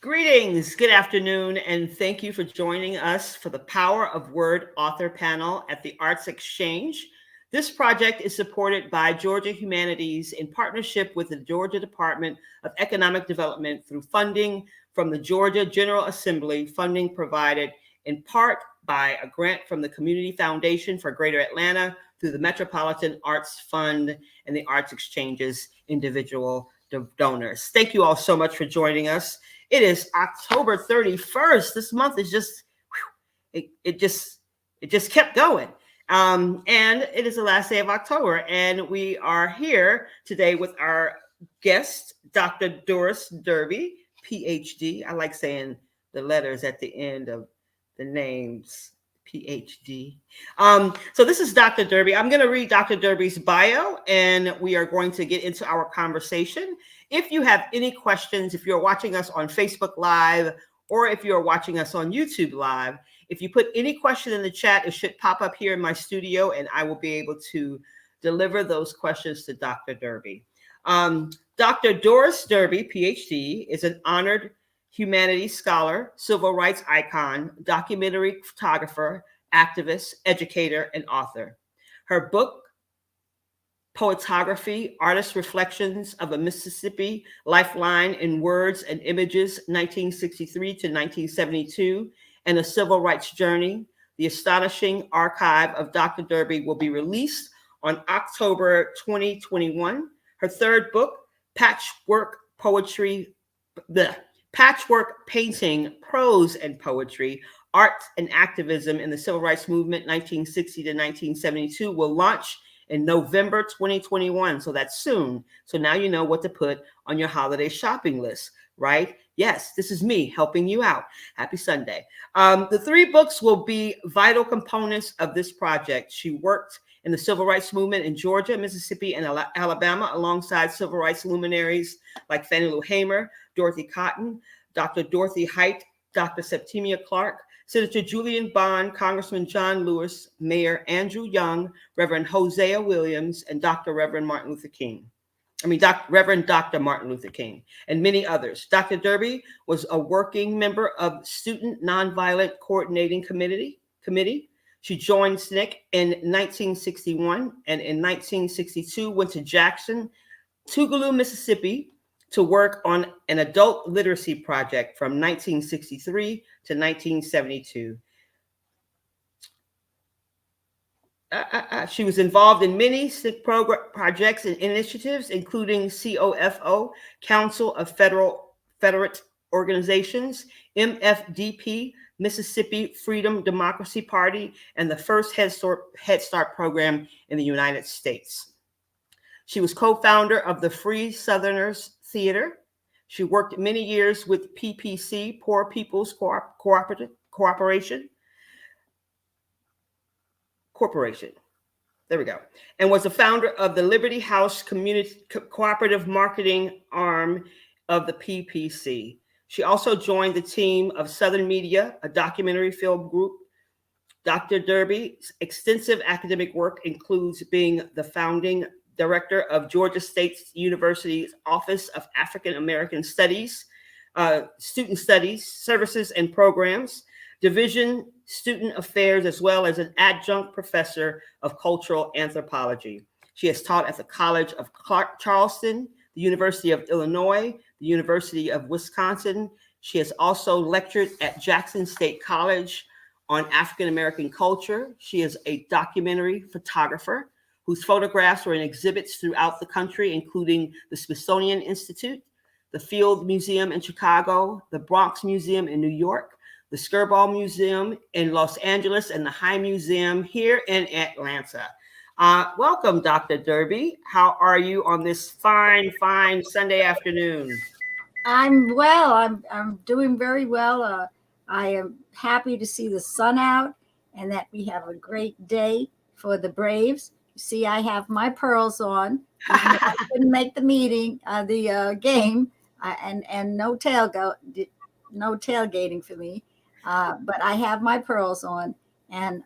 Greetings, good afternoon, and thank you for joining us for the Power of Word author panel at the ArtsXchange. This project is supported by Georgia Humanities in partnership with the Georgia Department of Economic Development through funding from the Georgia General Assembly, funding provided in part by a grant from the Community Foundation for Greater Atlanta through the Metropolitan Arts Fund and the ArtsXchange's individual donors. Thank you all so much for joining us. It is October 31st. This month is just, it just kept going. And it is the last day of October. And we are here today with our guest, Dr. Doris Derby, PhD. I like saying the letters at the end of the names, PhD. So this is Dr. Derby. I'm going to read Dr. Derby's bio, and we are going to get into our conversation. If you have any questions, if you're watching us on Facebook Live, or if you're watching us on YouTube Live, if you put any question in the chat, it should pop up here in my studio, and I will be able to deliver those questions to Dr. Derby. Dr. Doris Derby, PhD, is an honored humanities scholar, civil rights icon, documentary photographer, activist, educator, and author. Her book, Poetography, Artist Reflections of a Mississippi Lifeline in Words and Images, 1963 to 1972, and a Civil Rights Journey, The Astonishing Archive of Dr. Derby, will be released on October 2021. Her third book, Patchwork Painting, Prose and Poetry, Art and Activism in the Civil Rights Movement, 1960 to 1972, will launch in November 2021. So that's soon. So now you know what to put on your holiday shopping list, right? Yes, this is me helping you out. Happy Sunday. The three books will be vital components of this project. She worked in the civil rights movement in Georgia, Mississippi, and Alabama alongside civil rights luminaries like Fannie Lou Hamer, Dorothy Cotton, Dr. Dorothy Height, Dr. Septima Clark, Senator Julian Bond, Congressman John Lewis, Mayor Andrew Young, Reverend Hosea Williams, and Reverend Martin Luther King. Reverend Dr. Martin Luther King, and many others. Dr. Derby was a working member of Student Nonviolent Coordinating Committee. She joined SNCC in 1961, and in 1962 went to Jackson, Tougaloo, Mississippi, to work on an adult literacy project from 1963 to 1972. She was involved in many SNCC projects and initiatives, including COFO, Council of Federate Organizations, MFDP, Mississippi Freedom Democracy Party, and the first Head Start program in the United States. She was co-founder of the Free Southerners Theater. She worked many years with PPC, Poor People's Corporation. There we go. And was the founder of the Liberty House Community Cooperative Marketing arm of the PPC. She also joined the team of Southern Media, a documentary film group. Dr. Derby's extensive academic work includes being the founding director of Georgia State University's Office of African American Studies, Student Studies, Services and Programs, Division Student Affairs, as well as an adjunct professor of cultural anthropology. She has taught at the College of Charleston, the University of Illinois, the University of Wisconsin. She has also lectured at Jackson State College on African American culture. She is a documentary photographer whose photographs are in exhibits throughout the country, including the Smithsonian Institute, the Field Museum in Chicago, the Bronx Museum in New York, the Skirball Museum in Los Angeles, and the High Museum here in Atlanta. Welcome, Dr. Derby. How are you on this fine Sunday afternoon? I'm well. I'm doing very well. I am happy to see the sun out and that we have a great day for the Braves. See, I have my pearls on. I couldn't make the game, and no tailgating for me. But I have my pearls on, and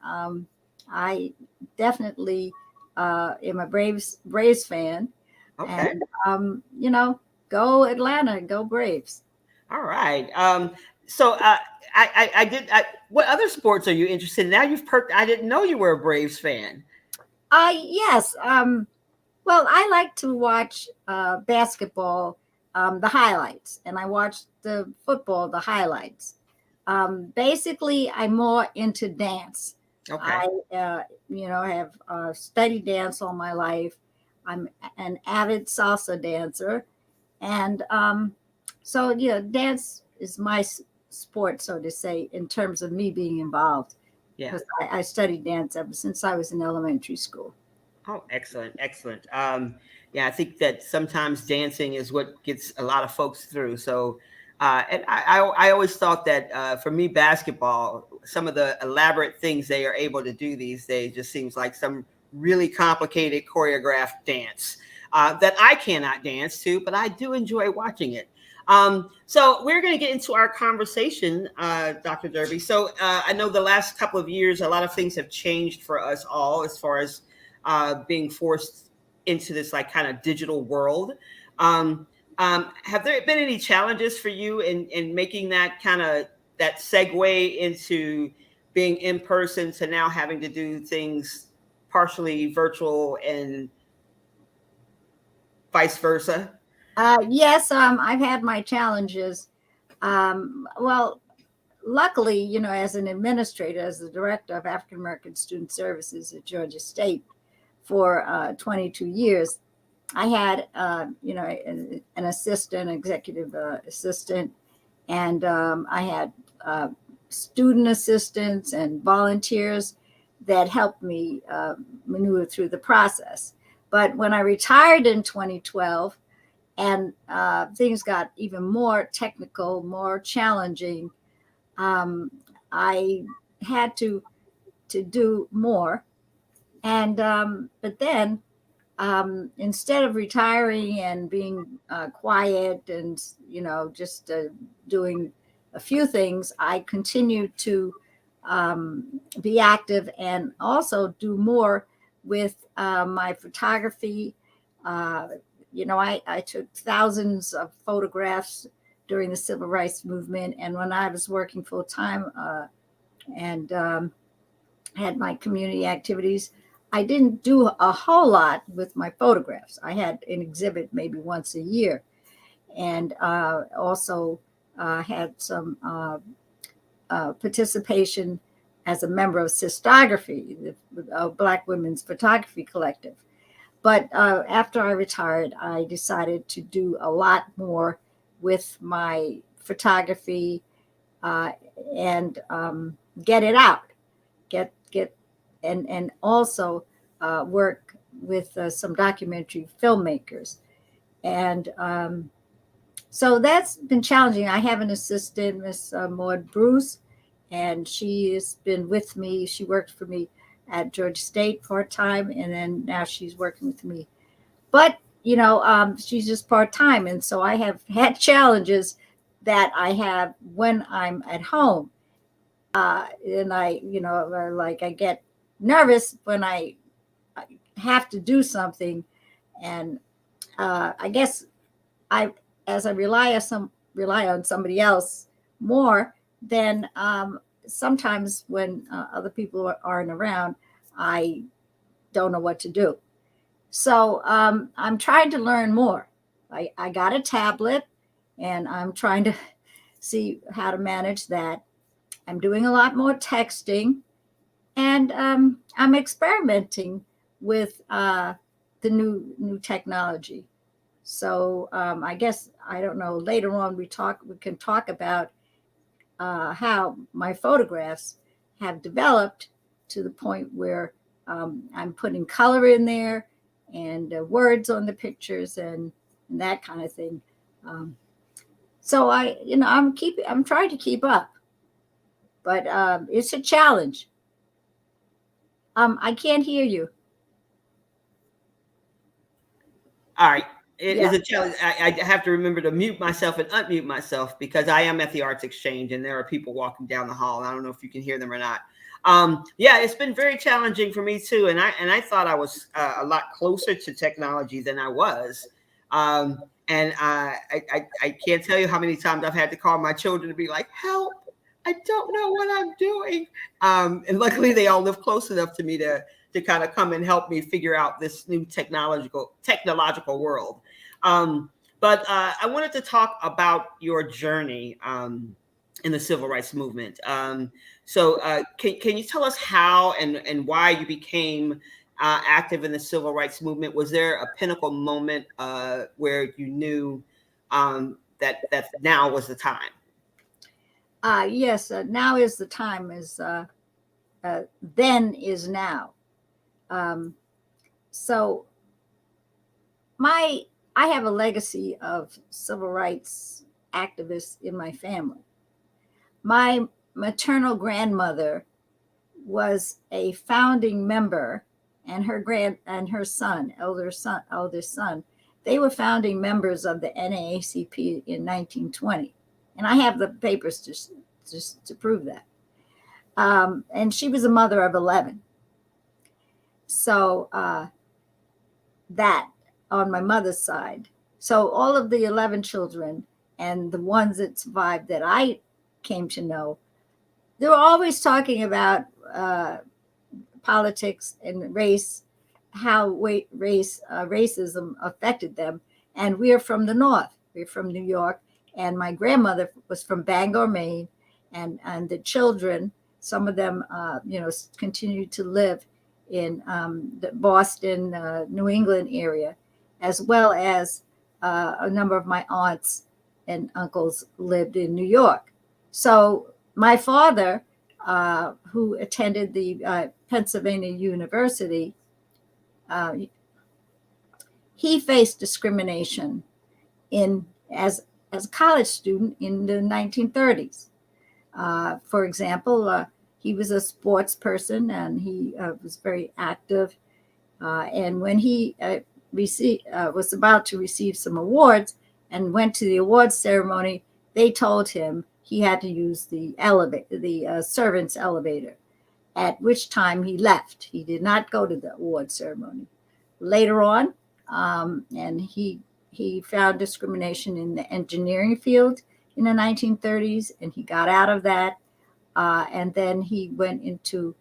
I definitely am a Braves fan. Okay. And go Atlanta, go Braves. All right. What other sports are you interested in? Now you've perked. I didn't know you were a Braves fan. Yes. Well, I like to watch basketball, the highlights, and I watch the football, the highlights. Basically, I'm more into dance. Okay. I, have studied dance all my life. I'm an avid salsa dancer, and so dance is my sport, so to say, in terms of me being involved, Yeah. because I studied dance ever since I was in elementary school. Oh, excellent, excellent. Yeah, I think that sometimes dancing is what gets a lot of folks through. So, and I always thought that for me, basketball, some of the elaborate things they are able to do these days just seems like some really complicated choreographed dance that I cannot dance to, but I do enjoy watching it. So we're going to get into our conversation, Dr. Derby. So I know the last couple of years, a lot of things have changed for us all as far as being forced into this like kind of digital world. Um, have there been any challenges for you in making that kind of that segue into being in person to now having to do things partially virtual and vice versa? Yes, I've had my challenges. Well, luckily, as an administrator, as the director of African American Student Services at Georgia State for 22 years, I had, an assistant, executive assistant, and I had student assistants and volunteers that helped me maneuver through the process. But when I retired in 2012, and things got even more technical, more challenging, I had to do more. And but then instead of retiring and being quiet and just doing a few things, I continued to be active and also do more with my photography. I took thousands of photographs during the civil rights movement, and when I was working full time and had my community activities, I didn't do a whole lot with my photographs. I had an exhibit maybe once a year, and also had some participation as a member of Sistography, the Black Women's Photography Collective. But after I retired, I decided to do a lot more with my photography and get it out, get and also work with some documentary filmmakers. And so that's been challenging. I have an assistant, Miss Maud Bruce, and she has been with me. She worked for me at Georgia State part-time, and then now she's working with me. But, she's just part-time. And so I have had challenges that I have when I'm at home. And I get nervous when I have to do something. And I guess as I rely on somebody else more, then sometimes when other people aren't around, I don't know what to do. So I'm trying to learn more. I got a tablet, and I'm trying to see how to manage that. I'm doing a lot more texting, and I'm experimenting with the new technology. So I guess, I don't know, later on we can talk about how my photographs have developed to the point where I'm putting color in there and words on the pictures and that kind of thing. So I'm trying to keep up, but it's a challenge. I can't hear you. All right. It is Yeah. a challenge. I have to remember to mute myself and unmute myself because I am at the ArtsXchange and there are people walking down the hall. And I don't know if you can hear them or not. Yeah, it's been very challenging for me too. And I thought I was a lot closer to technology than I was. And I can't tell you how many times I've had to call my children to be like, help, I don't know what I'm doing. And luckily they all live close enough to me to kind of come and help me figure out this new technological world. But I wanted to talk about your journey in the civil rights movement. So can you tell us how and why you became active in the civil rights movement? Was there a pinnacle moment where you knew that now was the time? Yes, now is the time, is then is now. So I have a legacy of civil rights activists in my family. My maternal grandmother was a founding member, and her son, eldest son, they were founding members of the NAACP in 1920, and I have the papers to prove that. And she was a mother of 11. So that on my mother's side. So all of the 11 children and the ones that survived that I came to know, they were always talking about politics and race, how racism affected them. And we're from the North. We're from New York. And my grandmother was from Bangor, Maine. And the children, some of them, continued to live in the Boston, New England area, as well as a number of my aunts and uncles lived in New York. So my father, who attended the Pennsylvania University, he faced discrimination as a college student in the 1930s. For example, he was a sports person and he was very active. And when he was about to receive some awards and went to the awards ceremony, they told him he had to use the servants' elevator, at which time he left. He did not go to the award ceremony. Later on, and he found discrimination in the engineering field in the 1930s, and he got out of that. And then he went into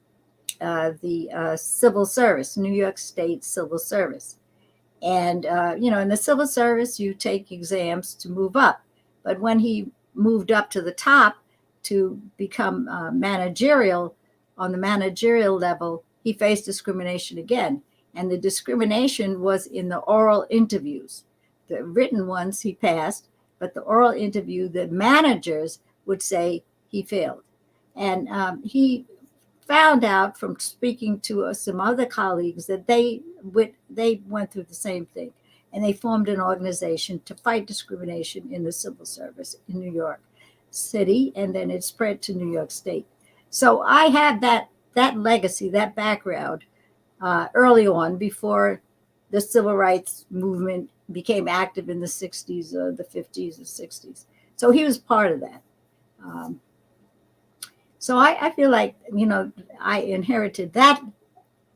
the civil service, New York State Civil Service. And, in the civil service, you take exams to move up. But when he moved up to the top to become managerial, on the managerial level, he faced discrimination again. And the discrimination was in the oral interviews. The written ones he passed, but the oral interview, the managers would say he failed. And he found out from speaking to some other colleagues that they went through the same thing. And they formed an organization to fight discrimination in the civil service in New York City, and then it spread to New York State. So I had that legacy, that background early on, before the civil rights movement became active in the 60s, the 50s, the 60s. So he was part of that. So I feel like, I inherited that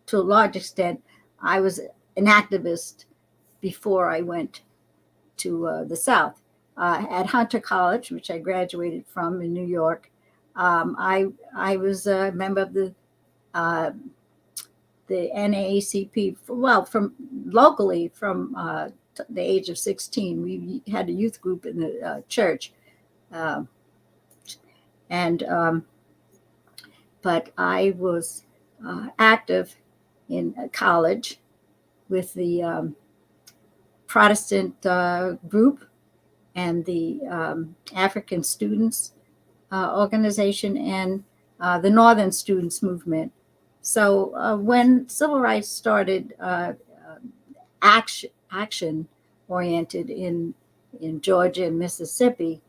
to a large extent. I was an activist before I went to the South. At Hunter College, which I graduated from in New York, I was a member of the NAACP, from locally from the age of 16. We had a youth group in the church. But I was active in college with the Protestant group and the African Students Organization and the Northern Students Movement. So when civil rights started action oriented in Georgia and Mississippi,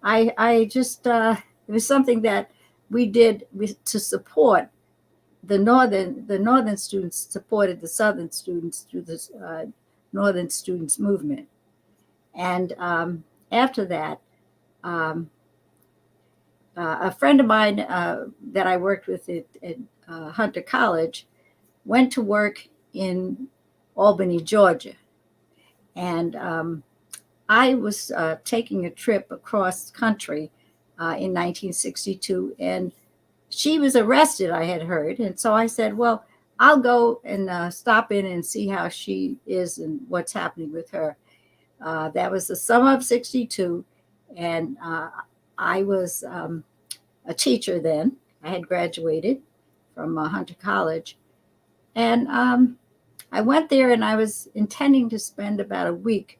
I just it was something that we did to support the northern students supported the southern students through this Northern Students Movement. And after that, a friend of mine that I worked with at Hunter College went to work in Albany, Georgia. And I was taking a trip across country in 1962, and she was arrested, I had heard. And so I said, well, I'll go and stop in and see how she is and what's happening with her. That was the summer of 62. And I was a teacher then. I had graduated from Hunter College. And I went there, and I was intending to spend about a week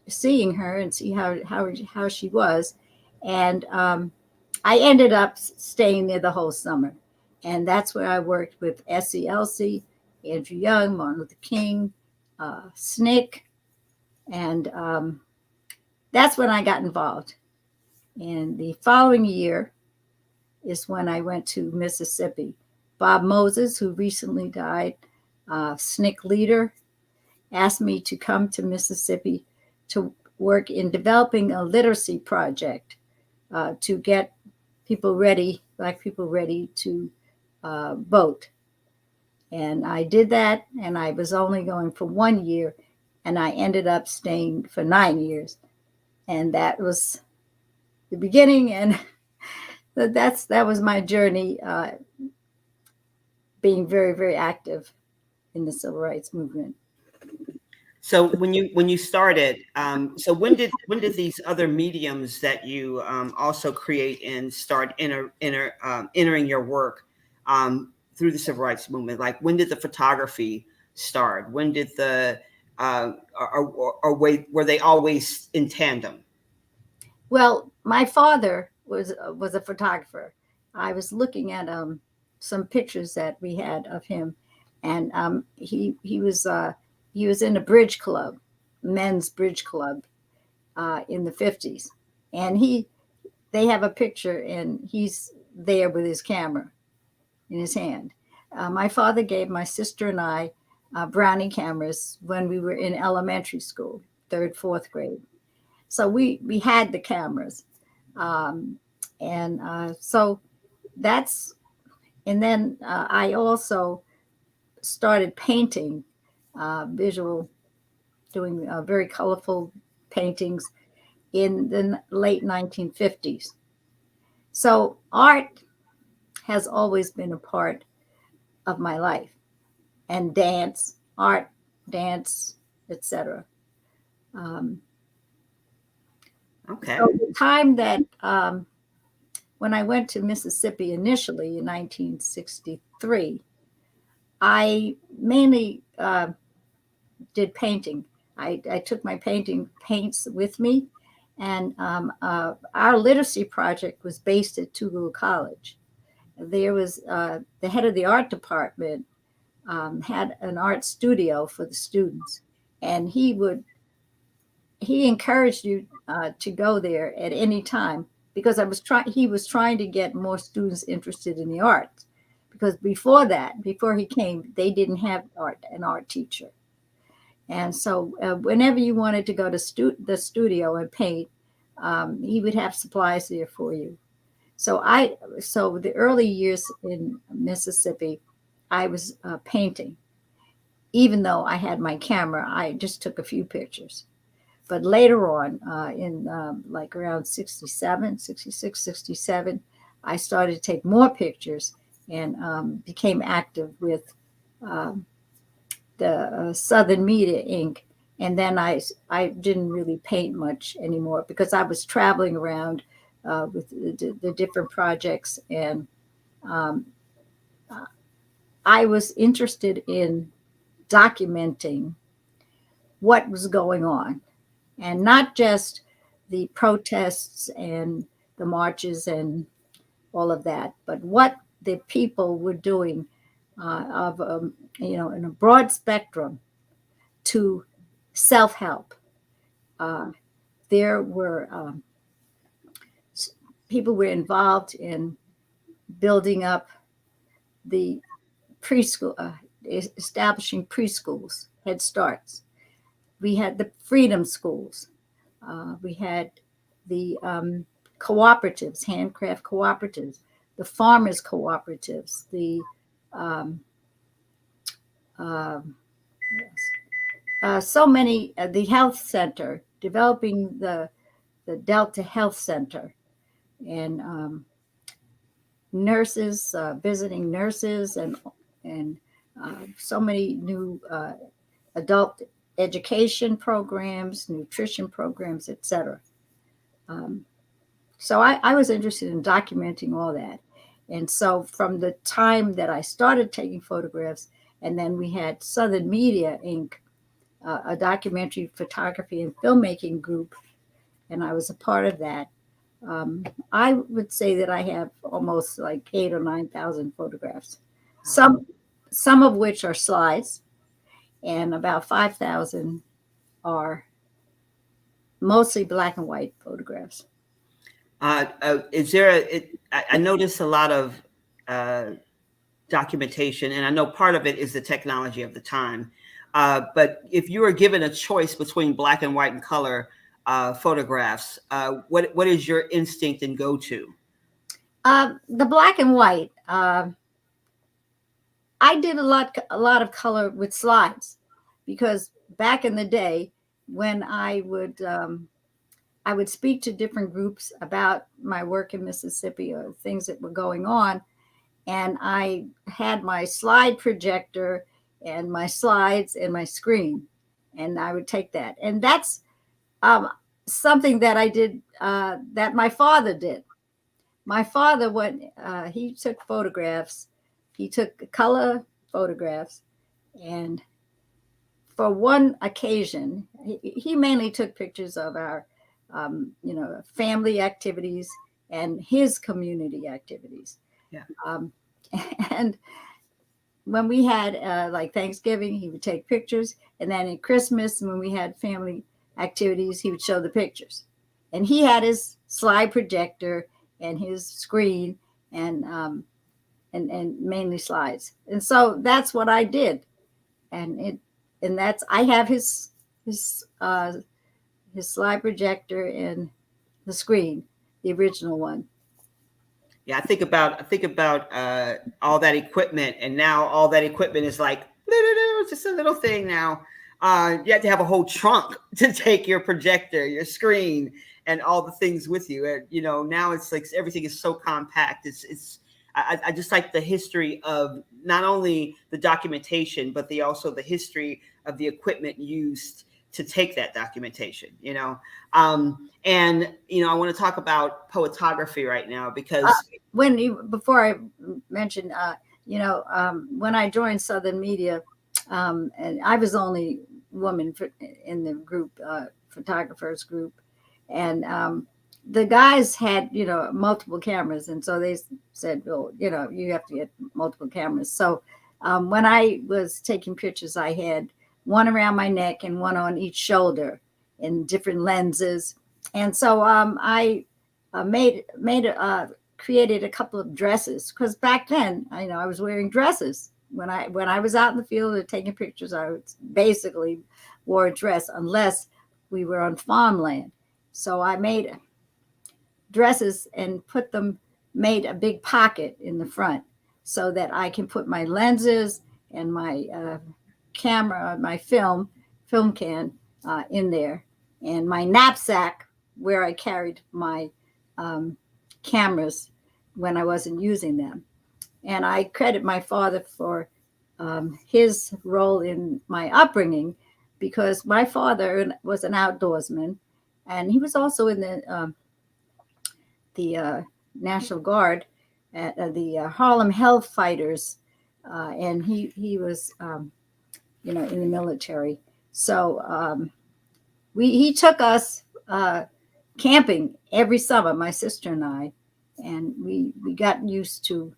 seeing her and see how she was. And I ended up staying there the whole summer. And that's where I worked with SELC, Andrew Young, Martin Luther King, SNCC. And that's when I got involved. And the following year is when I went to Mississippi. Bob Moses, who recently died, SNCC leader, asked me to come to Mississippi to work in developing a literacy project to get people ready, Black people ready to vote. And I did that, and I was only going for 1 year, and I ended up staying for 9 years. And that was the beginning, and that was my journey, being very, very active in the civil rights movement. So when you started, so when did these other mediums that you also create and start entering your work through the civil rights movement? Like, when did the photography start? When did the were they always in tandem? Well, my father was a photographer. I was looking at some pictures that we had of him, and he was in a bridge club, men's bridge club, in the 50s, and they have a picture, and he's there with his camera in his hand. My father gave my sister and I Brownie cameras when we were in elementary school, 3rd, 4th grade. So we had the cameras, so that's, and then I also started painting, doing very colorful paintings in the late 1950s. So art has always been a part of my life, and art, dance, etc. Okay. So the time that when I went to Mississippi initially in 1963, I mainly did painting. I took my paints with me, and our literacy project was based at Tougaloo College. There was the head of the art department had an art studio for the students, and he encouraged you to go there at any time, because he was trying to get more students interested in the arts, because before he came, they didn't have an art teacher. And so whenever you wanted to go to the studio and paint, he would have supplies there for you. So the early years in Mississippi, I was painting. Even though I had my camera, I just took a few pictures. But later on, in like around 66, 67, I started to take more pictures and became active with the Southern Media Inc. And then I didn't really paint much anymore, because I was traveling around with the different projects, and I was interested in documenting what was going on, and not just the protests and the marches and all of that, but what the people were doing in a broad spectrum to self-help. There were people were involved in building up the preschool, establishing preschools, Head Starts. We had the freedom schools. We had the cooperatives, handcraft cooperatives, the farmers cooperatives, the so many, the health center, developing the Delta Health Center, and nurses, visiting nurses, and so many new adult education programs, nutrition programs, etc. So I was interested in documenting all that. And so from the time that I started taking photographs, and then we had Southern Media Inc., a documentary photography and filmmaking group, and I was a part of that. I would say that I have almost like 8,000 or 9,000 photographs, some of which are slides, and about 5,000 are mostly black and white photographs. Is there I noticed a lot of documentation, and I know part of it is the technology of the time. But if you were given a choice between black and white and color photographs, what is your instinct and go-to? The black and white. I did a lot of color with slides, because back in the day when I would speak to different groups about my work in Mississippi or things that were going on, and I had my slide projector and my slides and my screen, and I would take that. And that's something that I did, that my father did. My father, when he took photographs, he took color photographs, and for one occasion, he mainly took pictures of our, family activities and his community activities. Yeah. And when we had like Thanksgiving, he would take pictures, and then at Christmas, when we had family activities, he would show the pictures. And he had his slide projector and his screen, and mainly slides. And so that's what I did. And that's, I have his slide projector and the screen, the original one. Yeah, I think about all that equipment, and now all that equipment is like it's just a little thing now. You have to have a whole trunk to take your projector, your screen, and all the things with you. And now it's like everything is so compact. I just like the history of not only the documentation, but also the history of the equipment used to take that documentation. And I want to talk about poetography right now, because before I mentioned, when I joined Southern Media, and I was the only woman in the group, photographers group, and the guys had multiple cameras, and so they said, well, you have to get multiple cameras. So when I was taking pictures, I had one around my neck and one on each shoulder in different lenses. And so I created a couple of dresses, because back then, I was wearing dresses. When I was out in the field and taking pictures, I basically wore a dress unless we were on farmland. So I made dresses and made a big pocket in the front so that I can put my lenses and my camera, my film can in there, and my knapsack where I carried my cameras when I wasn't using them. And I credit my father for his role in my upbringing, because my father was an outdoorsman, and he was also in the National Guard at the Harlem Health Fighters, and he was in the military. So he took us camping every summer, my sister and I, and we got used to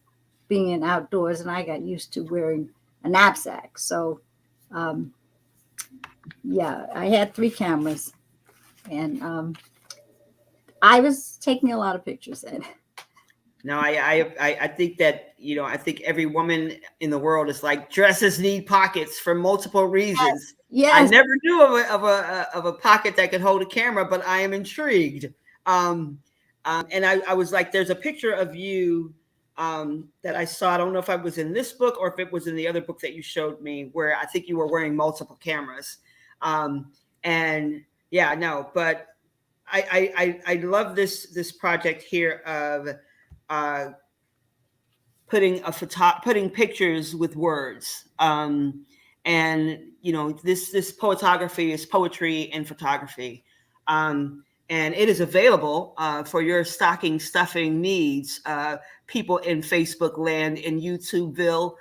being in outdoors, and I got used to wearing a knapsack. So I had 3 cameras, and I was taking a lot of pictures then. No, I think that I think every woman in the world is like, dresses need pockets for multiple reasons. Yes. I never knew of a pocket that could hold a camera, but I am intrigued. And I was like, there's a picture of you that I saw. I don't know if I was in this book or if it was in the other book that you showed me, where I think you were wearing multiple cameras. And yeah, no, but I love this project here of putting pictures with words. And this poetography is poetry and photography. And it is available for your stocking stuffing needs, people in Facebook land and YouTubeville.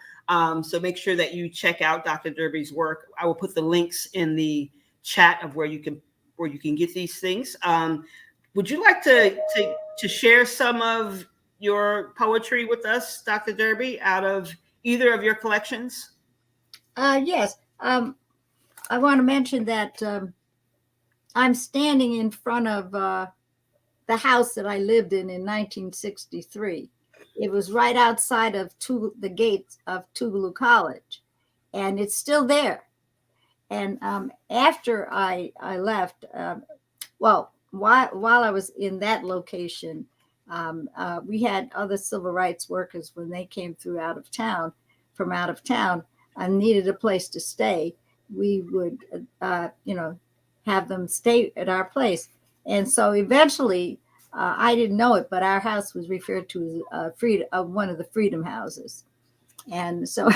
So make sure that you check out Dr. Derby's work. I will put the links in the chat of where you can get these things. Would you like to share some of your poetry with us, Dr. Derby, out of either of your collections? Yes. I want to mention that I'm standing in front of the house that I lived in 1963. It was right outside of the gates of Tougaloo College, and it's still there. And after I left, while I was in that location, we had other civil rights workers when they came from out of town and needed a place to stay. We would, have them stay at our place. And so eventually, I didn't know it, but our house was referred to as one of the Freedom Houses. And so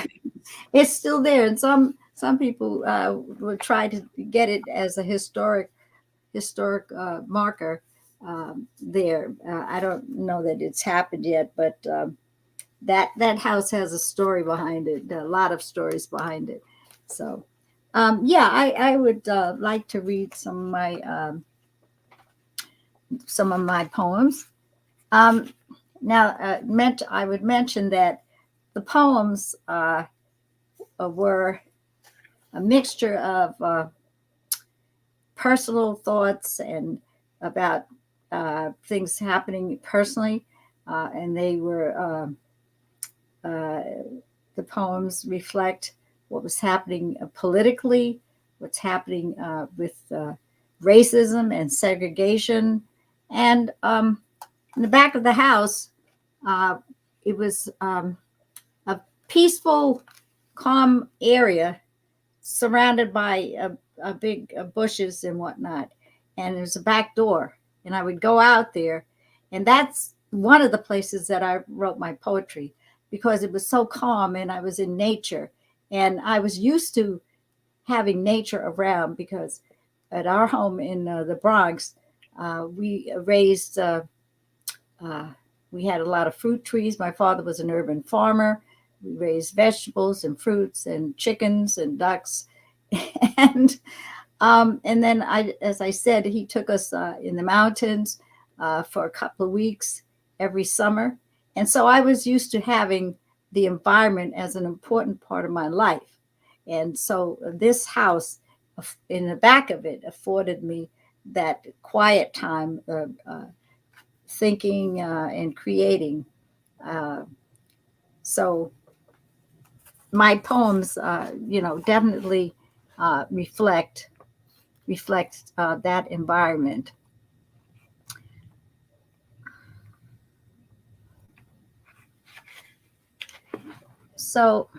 it's still there. And some people would try to get it as a historic marker there. I don't know that it's happened yet, but that house has a story behind it, a lot of stories behind it. So, I would like to read some of my poems. Now, I would mention that the poems were a mixture of personal thoughts and about things happening personally, and they were the poems reflect what was happening politically, what's happening with racism and segregation. And in the back of the house, it was a peaceful, calm area surrounded by big bushes and whatnot. And there's a back door. And I would go out there. And that's one of the places that I wrote my poetry, because it was so calm and I was in nature. And I was used to having nature around, because at our home in the Bronx, we raised, we had a lot of fruit trees. My father was an urban farmer. We raised vegetables and fruits and chickens and ducks. And then as I said, he took us in the mountains for a couple of weeks every summer. And so I was used to having the environment as an important part of my life. And so this house in the back of it afforded me that quiet time of thinking and creating. So my poems, definitely reflect that environment. So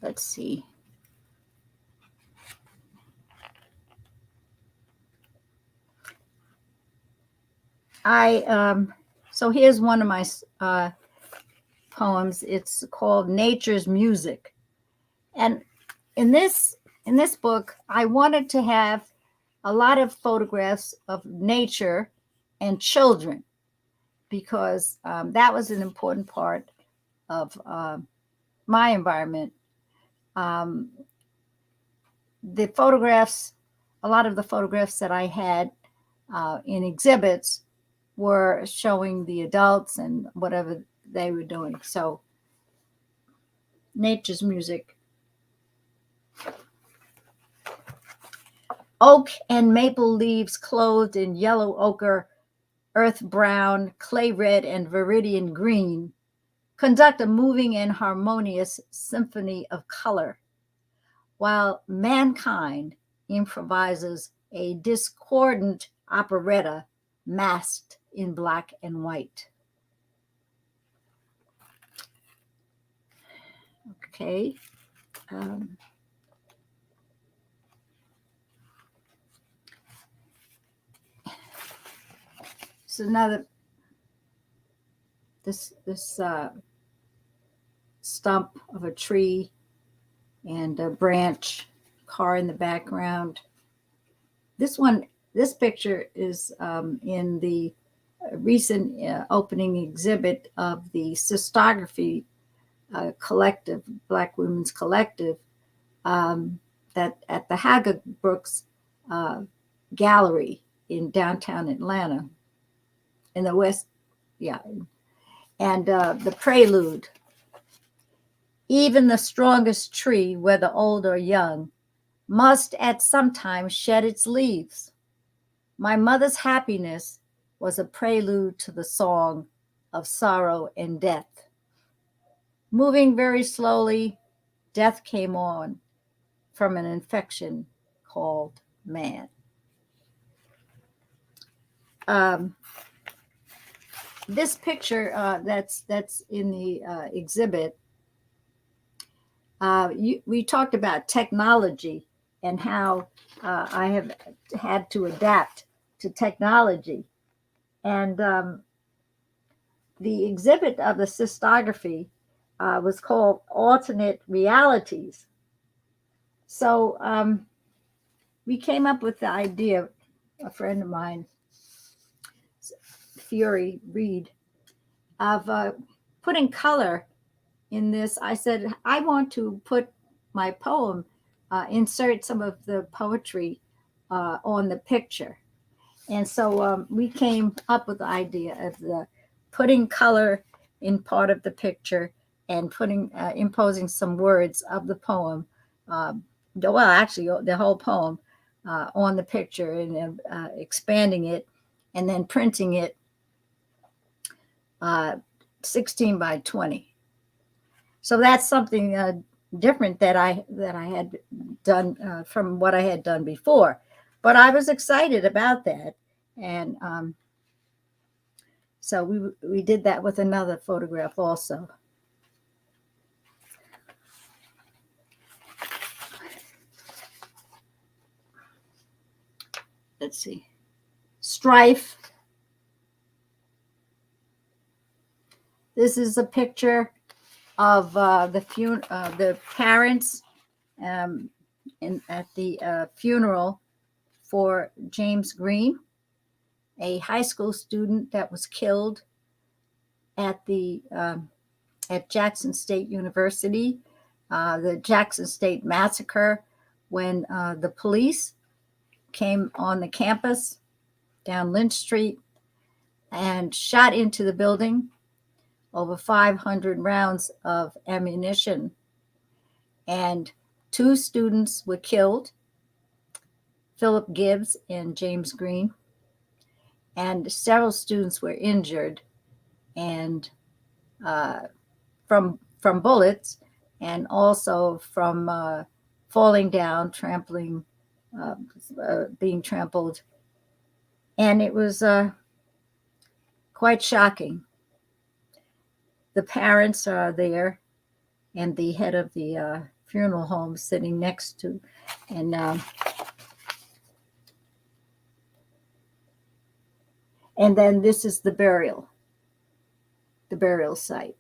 let's see. So here's one of my poems. It's called Nature's Music. And in this book, I wanted to have a lot of photographs of nature and children, because that was an important part of my environment. The photographs, a lot of the photographs that I had in exhibits were showing the adults and whatever they were doing. So, Nature's Music. Oak and maple leaves clothed in yellow ochre, earth brown, clay red, and viridian green conduct a moving and harmonious symphony of color, while mankind improvises a discordant operetta masked in black and white. Okay. Um, it's another this stump of a tree and a branch, car in the background. This picture is in the recent opening exhibit of the Sistography collective, Black Women's Collective, that at the Haggard Brooks Gallery in downtown Atlanta, in the West, yeah. And the prelude. Even the strongest tree, whether old or young, must at some time shed its leaves. My mother's happiness was a prelude to the song of sorrow and death. Moving very slowly, death came on from an infection called man. This picture that's in the exhibit, we talked about technology and how I have had to adapt to technology. And the exhibit of the Sistography was called Alternate Realities. So we came up with the idea, a friend of mine, Fury Reed, of putting color in this. I said, I want to put my poem, insert some of the poetry on the picture. And so we came up with the idea of the putting color in part of the picture and putting imposing some words of the poem, well, actually the whole poem on the picture, and expanding it and then printing it 16 by 20. So that's something different that I had done from what I had done before. But I was excited about that, and so we did that with another photograph also. Let's see, strife. This is a picture of the parents at the funeral for James Green, a high school student that was killed at Jackson State University, the Jackson State Massacre, when the police came on the campus down Lynch Street and shot into the building over 500 rounds of ammunition. And 2 students were killed, Philip Gibbs and James Green, and several students were injured, and from bullets, and also from falling down, being trampled. And it was quite shocking. The parents are there, and the head of the funeral home sitting next to, and then this is the burial site.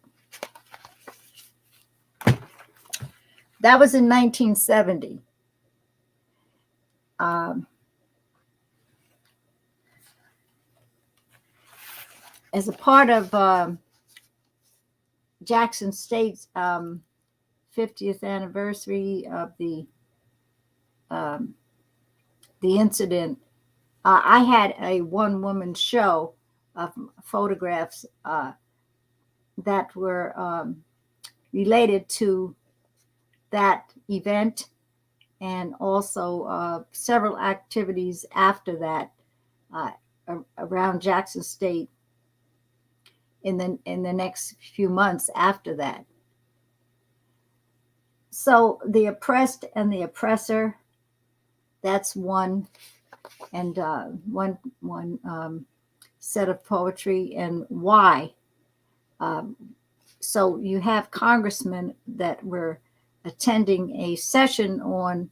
That was in 1970. As a part of Jackson State's 50th anniversary of the incident, I had a one-woman show of photographs that were related to that event, and also several activities after that around Jackson State in the next few months after that. So the oppressed and the oppressor, that's one, and one set of poetry, and why. So you have congressmen that were attending a session on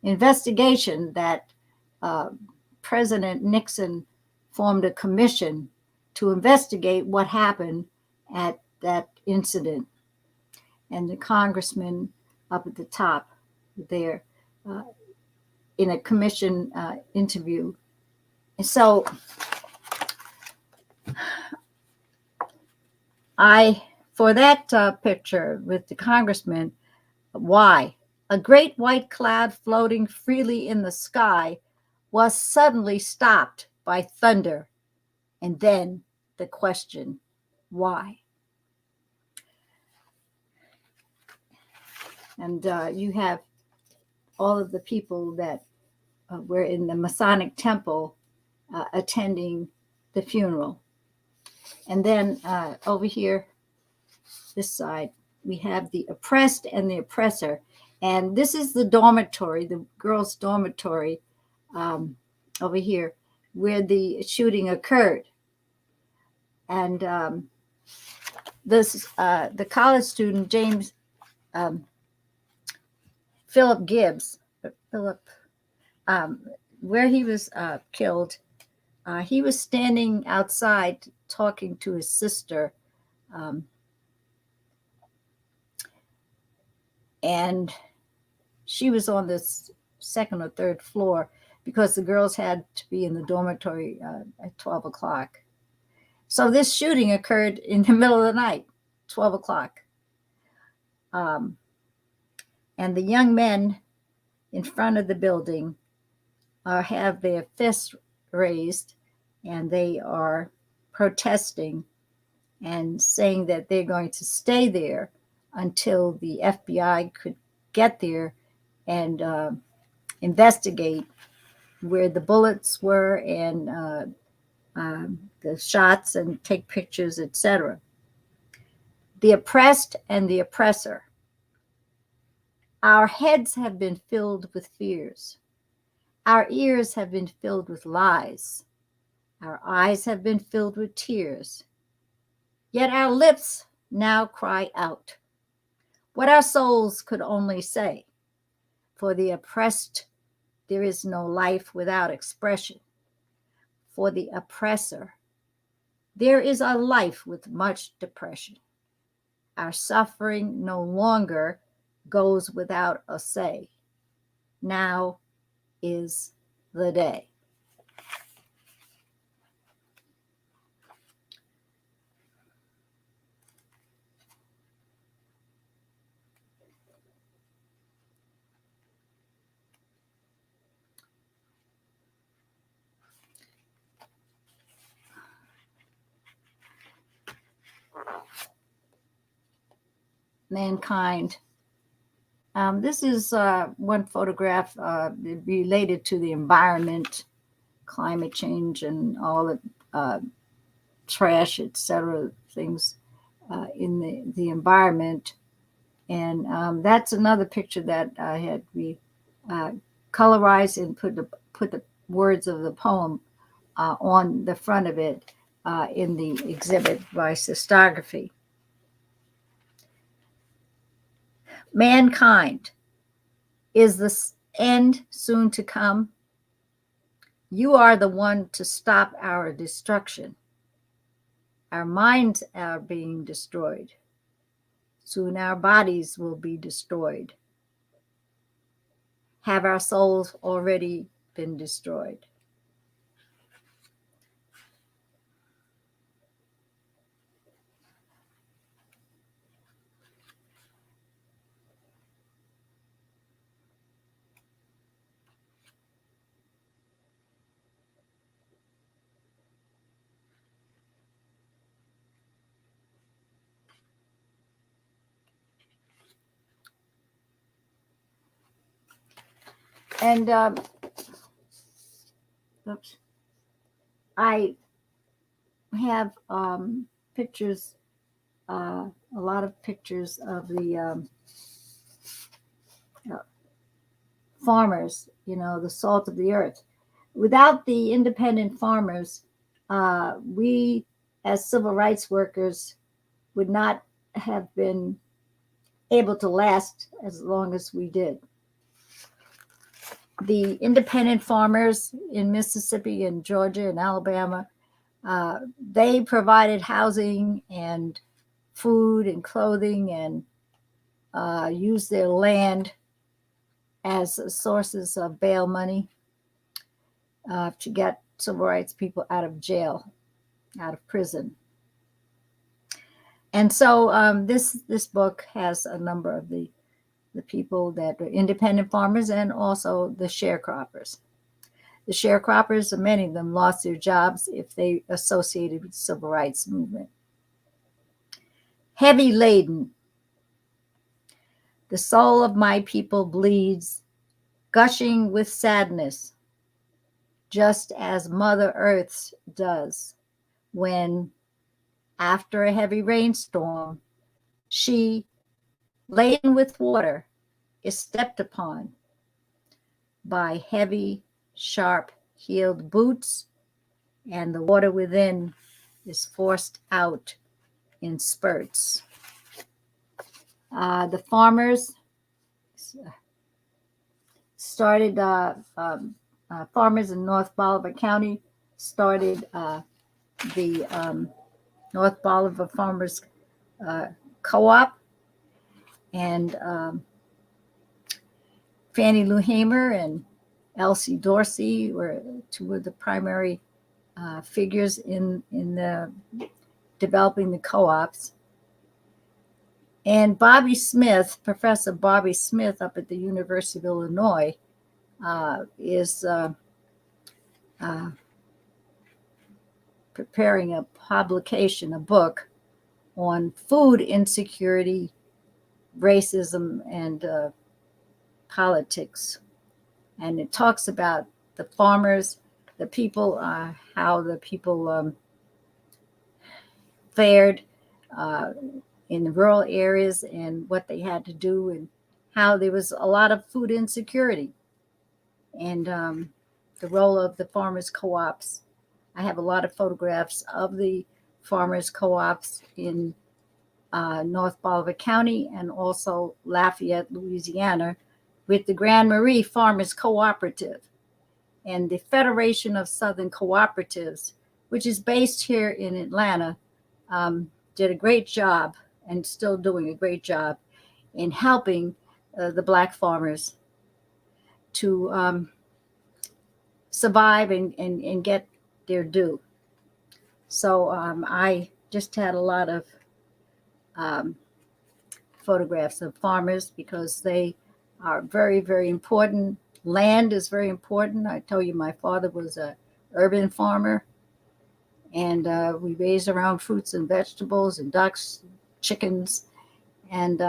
investigation that President Nixon formed a commission to investigate what happened at that incident. And the congressman up at the top there in a commission interview. And so for that picture with the congressman, why? A great white cloud floating freely in the sky was suddenly stopped by thunder. And then the question, why? And you have all of the people that were in the Masonic temple attending the funeral. And then over here, this side, we have the oppressed and the oppressor. And this is the dormitory, the girls' dormitory over here, where the shooting occurred. And the college student, James Philip Gibbs, where he was killed, he was standing outside talking to his sister. And she was on this second or third floor because the girls had to be in the dormitory at 12 o'clock. So this shooting occurred in the middle of the night, 12 o'clock. And the young men in front of the building have their fists raised, and they are protesting and saying that they're going to stay there until the FBI could get there and investigate where the bullets were and the shots and take pictures, etc. The oppressed and the oppressor. Our heads have been filled with fears. Our ears have been filled with lies. Our eyes have been filled with tears. Yet our lips now cry out what our souls could only say. For the oppressed, there is no life without expression. For the oppressor, there is a life with much depression. Our suffering no longer goes without a say. Now is the day. Mankind. This is one photograph related to the environment, climate change, and all the trash, etc., things in the environment. And that's another picture that I had colorized and put the words of the poem on the front of it in the exhibit by Sistography. Mankind, is the end soon to come? You are the one to stop our destruction. Our minds are being destroyed. Soon our bodies will be destroyed. Have our souls already been destroyed? And I have pictures, a lot of pictures of the farmers, the salt of the earth. Without the independent farmers, we as civil rights workers would not have been able to last as long as we did. The independent farmers in Mississippi and Georgia and Alabama, they provided housing and food and clothing and used their land as sources of bail money to get civil rights people out of jail, out of prison. And so this book has a number of the people that are independent farmers and also the sharecroppers. The sharecroppers, many of them lost their jobs if they associated with the civil rights movement. Heavy laden. The soul of my people bleeds, gushing with sadness, just as Mother Earth's does when, after a heavy rainstorm, she, laden with water, is stepped upon by heavy, sharp-heeled boots, and the water within is forced out in spurts. The farmers started, farmers in North Bolivar County started the North Bolivar Farmers Co-op, and Fannie Lou Hamer and Elsie Dorsey were two of the primary figures in the developing the co-ops. And Bobby Smith, Professor Bobby Smith up at the University of Illinois, is preparing a publication, a book on food insecurity, racism, and politics. And it talks about the farmers, the people, how the people fared in the rural areas and what they had to do, and how there was a lot of food insecurity, and the role of the farmers co-ops. I have a lot of photographs of the farmers co-ops in North Bolivar County and also Lafayette, Louisiana, with the Grand Marais Farmers Cooperative and the Federation of Southern Cooperatives, which is based here in Atlanta, did a great job and still doing a great job in helping the Black farmers to survive and get their due. So I just had a lot of photographs of farmers because they are very, very important. Land is very important. I tell you, my father was an urban farmer, and we raised our own fruits and vegetables and ducks, chickens, and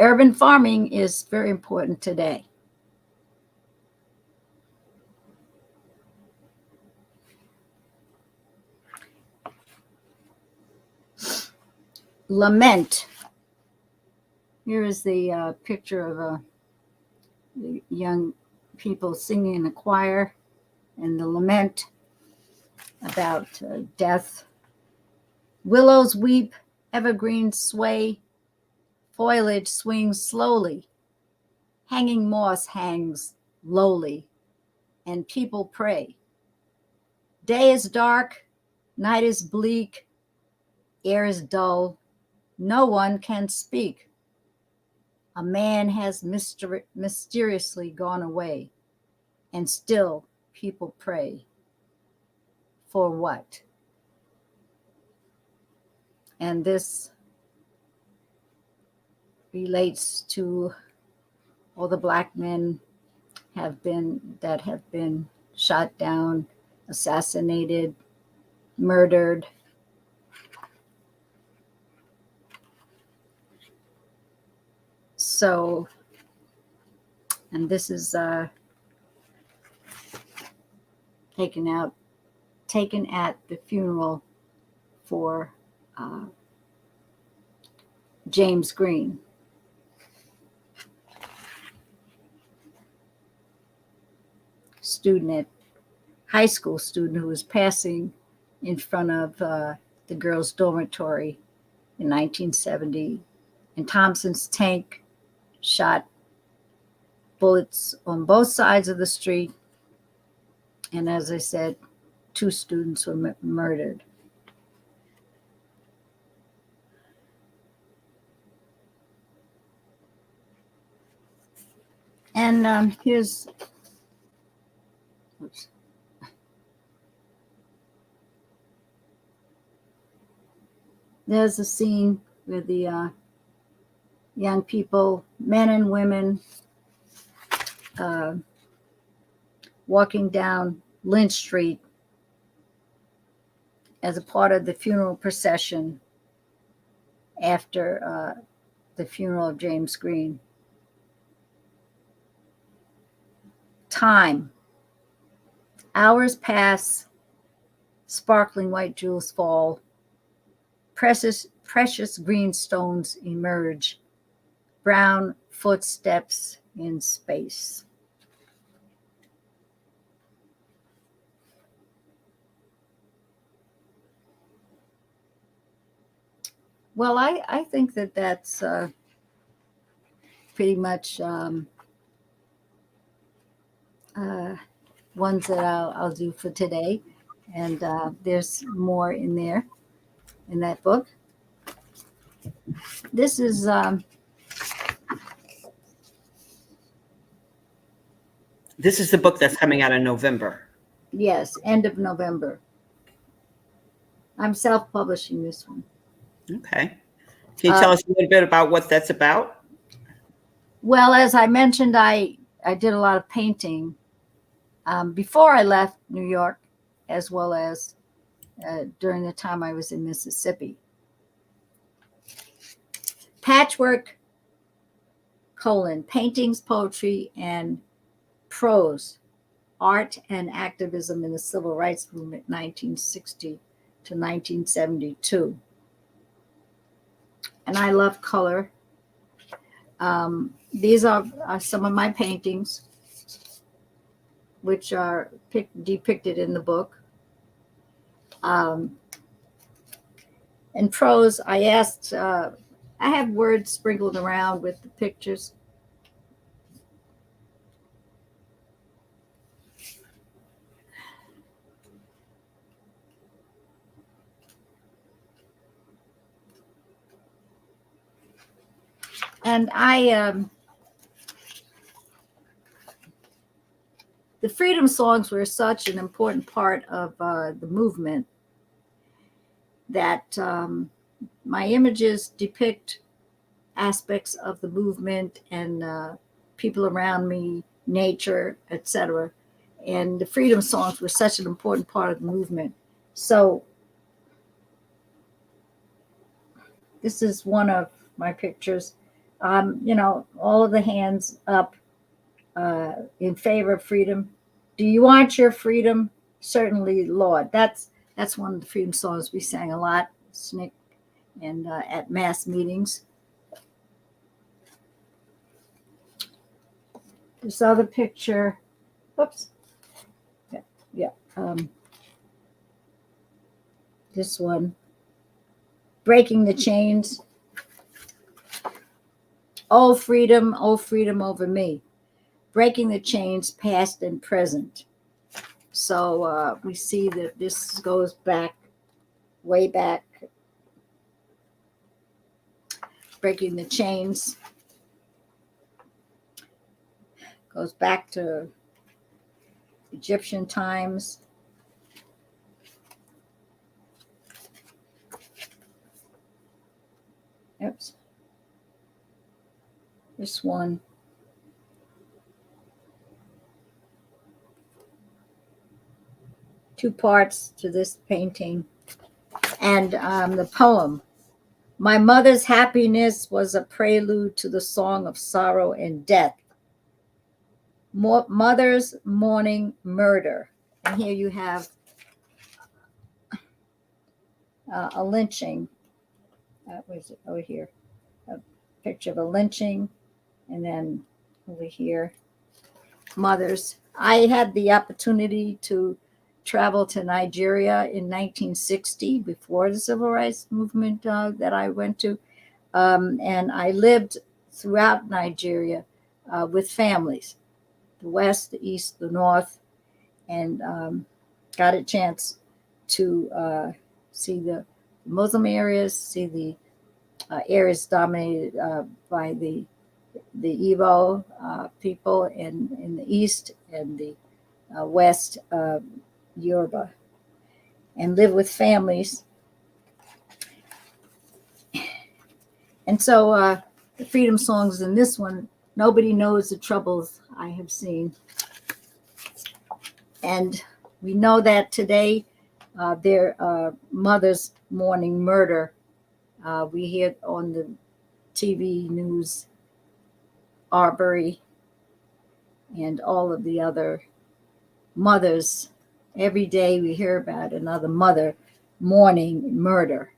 urban farming is very important today. Lament. Here is the picture of the young people singing in a choir, and the lament about death. Willows weep, evergreens sway, foliage swings slowly, hanging moss hangs lowly, and people pray. Day is dark, night is bleak, air is dull, no one can speak. A man has mysteriously gone away, and still people pray. For what? And this relates to all the Black men that have been shot down, assassinated, murdered. So, and this is taken at the funeral for James Green. High school student who was passing in front of the girls' dormitory in 1970. And Thompson's tank shot bullets on both sides of the street. And as I said, 2 students were murdered. And here's, oops. There's a scene where the young people, men and women, walking down Lynch Street as a part of the funeral procession after the funeral of James Green. Time. Hours pass, sparkling white jewels fall, precious green stones emerge, brown footsteps in space. Well, I think that that's pretty much ones that I'll do for today. And there's more in there in that book. This is the book that's coming out in November. Yes, end of November. I'm self-publishing this one. Okay. Can you tell us a little bit about what that's about? Well, as I mentioned, I did a lot of painting before I left New York, as well as during the time I was in Mississippi. Patchwork, paintings, poetry, and prose, art and activism in the Civil Rights Movement, 1960 to 1972. And I love color. These are some of my paintings, which are depicted in the book. And prose, I asked, I have words sprinkled around with the pictures. And the freedom songs were such an important part of the movement that my images depict aspects of the movement and people around me, nature, etc. And the freedom songs were such an important part of the movement. So this is one of my pictures. All of the hands up in favor of freedom. Do you want your freedom? Certainly, Lord. That's one of the freedom songs we sang a lot, SNCC, and at mass meetings. This other picture, oops, yeah. This one, breaking the chains. Oh, freedom over me. Breaking the chains, past and present. So we see that this goes back, way back. Breaking the chains goes back to Egyptian times. Oops. This one. Two parts to this painting. And the poem. My mother's happiness was a prelude to the song of sorrow and death. Mother's mourning murder. And here you have a lynching. Where's it? Over here. A picture of a lynching. And then over here, mothers. I had the opportunity to traveled to Nigeria in 1960, before the civil rights movement that I went to. And I lived throughout Nigeria with families, the West, the East, the North, and got a chance to see the Muslim areas, see the areas dominated by the Igbo people in the East, and the West, Yoruba, and live with families. And so the freedom songs in this one, nobody knows the troubles I have seen. And we know that today their mothers mourning murder. We hear on the TV news, Arbery, and all of the other mothers. Every day we hear about another mother mourning murder.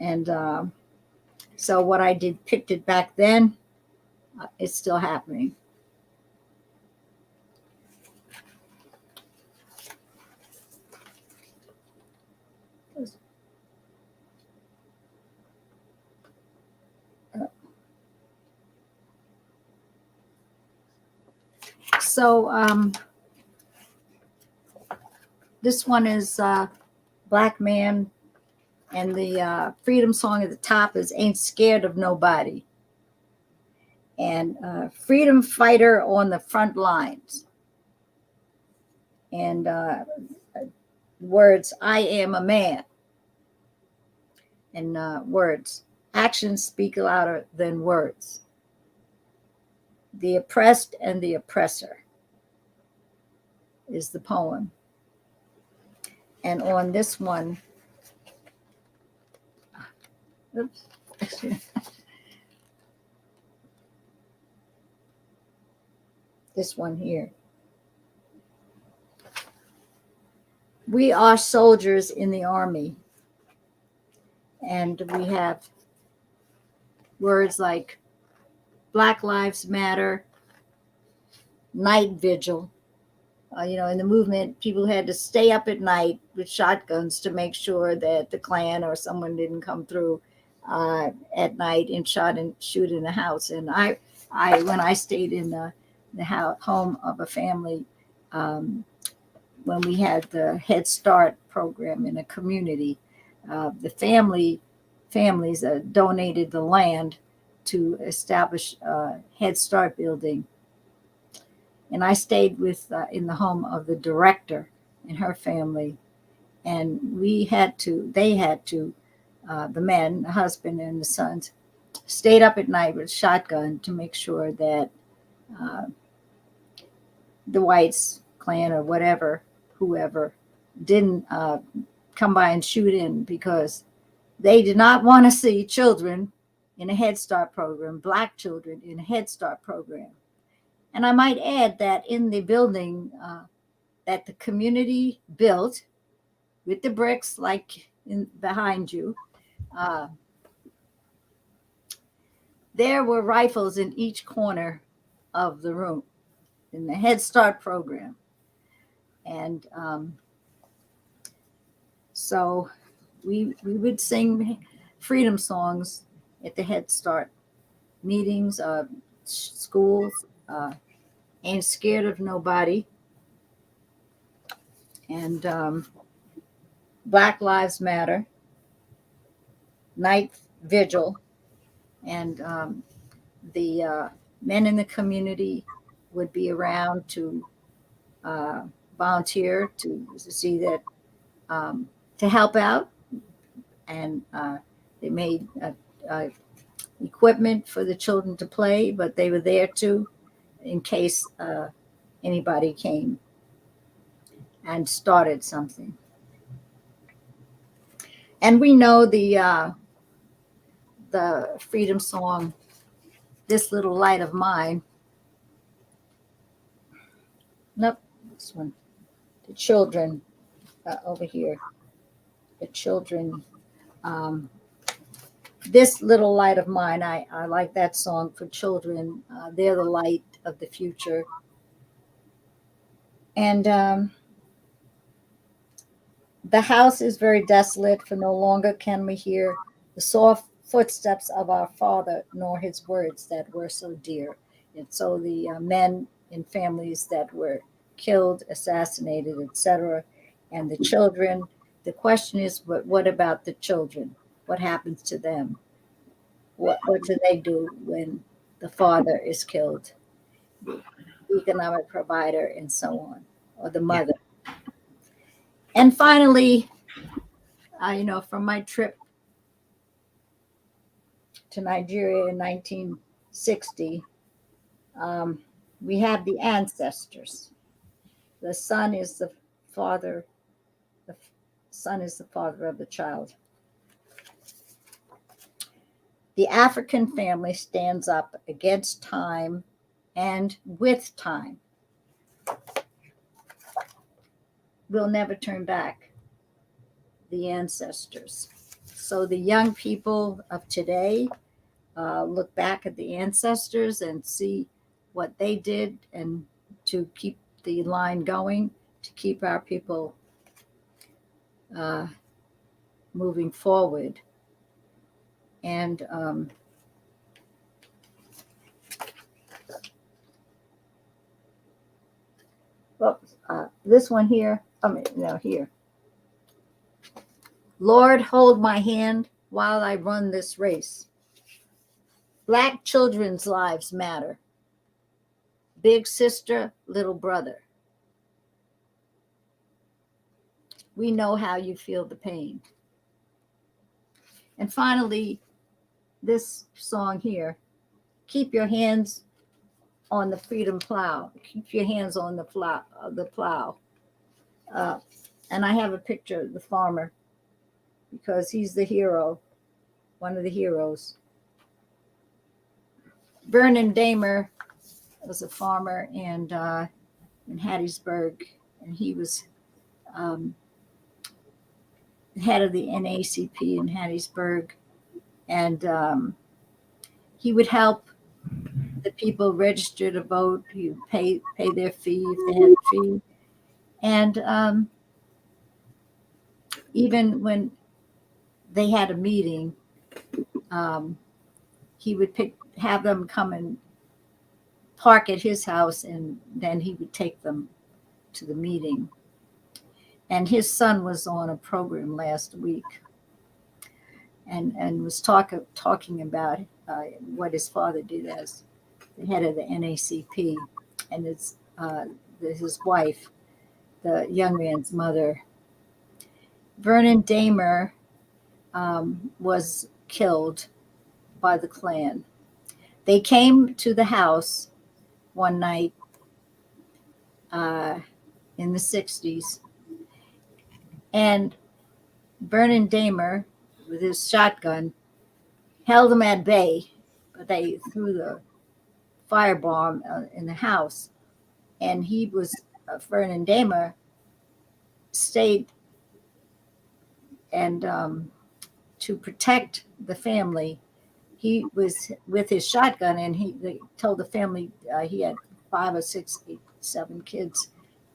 And so what I depicted back then, it's still happening. So this one is Black Man, and the freedom song at the top is Ain't Scared of Nobody. And freedom fighter on the front lines. And words, I am a man. And words, actions speak louder than words. The oppressed and the oppressor is the poem. And on this one, oops, this one here. We are soldiers in the army. And we have words like Black Lives Matter, night vigil. In the movement, people had to stay up at night with shotguns to make sure that the Klan or someone didn't come through at night and shoot in the house. And I when I stayed in the home of a family, when we had the Head Start program in a community, the families donated the land to establish a Head Start building. And I stayed in the home of the director and her family. And they had to, the men, the husband and the sons, stayed up at night with a shotgun to make sure that the whites, Klan or whatever, whoever, didn't come by and shoot in, because they did not want to see children in a Head Start program, Black children in a Head Start program. And I might add that in the building that the community built with the bricks like behind you, there were rifles in each corner of the room in the Head Start program. And so we would sing freedom songs at the Head Start meetings, schools, Ain't Scared of Nobody, and Black Lives Matter, night vigil, and the men in the community would be around to volunteer to see that, to help out, and they made equipment for the children to play, but they were there too in case anybody came and started something. And we know the freedom song, This Little Light of Mine. Nope, this one. The children over here. The children. This Little Light of Mine, I like that song for children. They're the light of the future. And The house is very desolate, for no longer can we hear the soft footsteps of our father, nor his words that were so dear. And so the men in families that were killed, assassinated, etc., and the children. The question is, what about the children? What happens to them? What do they do when the father is killed, the economic provider, and so on, or the mother? And finally, from my trip to Nigeria in 1960, we have the ancestors. The son is the father. The son is the father of the child. The African family stands up against time and with time. We'll never turn back. The ancestors. So the young people of today look back at the ancestors and see what they did, and to keep the line going, to keep our people moving forward. And this one here, here. Lord, hold my hand while I run this race. Black children's lives matter. Big sister, little brother. We know how you feel the pain. And finally, this song here, keep your hands on the freedom plow. Keep your hands on the plow. And I have a picture of the farmer because he's the hero, one of the heroes. Vernon Damer was a farmer in Hattiesburg, and he was head of the NACP in Hattiesburg, and he would help the people register to vote. He would pay their fee if they had a fee, and even when they had a meeting, he would have them come and park at his house, and then he would take them to the meeting. And his son was on a program last week, and was talking about what his father did as the head of the NACP, and his wife, the young man's mother. Vernon Damer was killed by the Klan. They came to the house one night in the 60s, and Vernon Damer, with his shotgun, held them at bay, but they threw the firebomb in the house. And Vernon Damer stayed and to protect the family. He was with his shotgun, and they told the family he had 5 or 6, 8, 7 kids.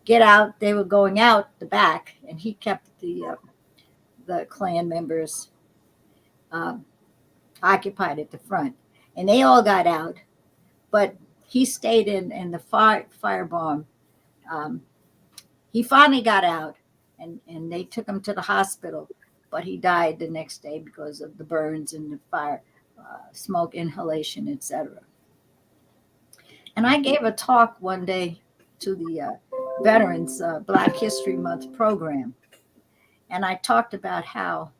Get out. They were going out the back, and he kept the Klan members occupied at the front. And they all got out, but he stayed in the firebomb. He finally got out, and they took him to the hospital, but he died the next day because of the burns and the fire, smoke inhalation, etc. And I gave a talk one day to the Veterans Black History Month program, and I talked about how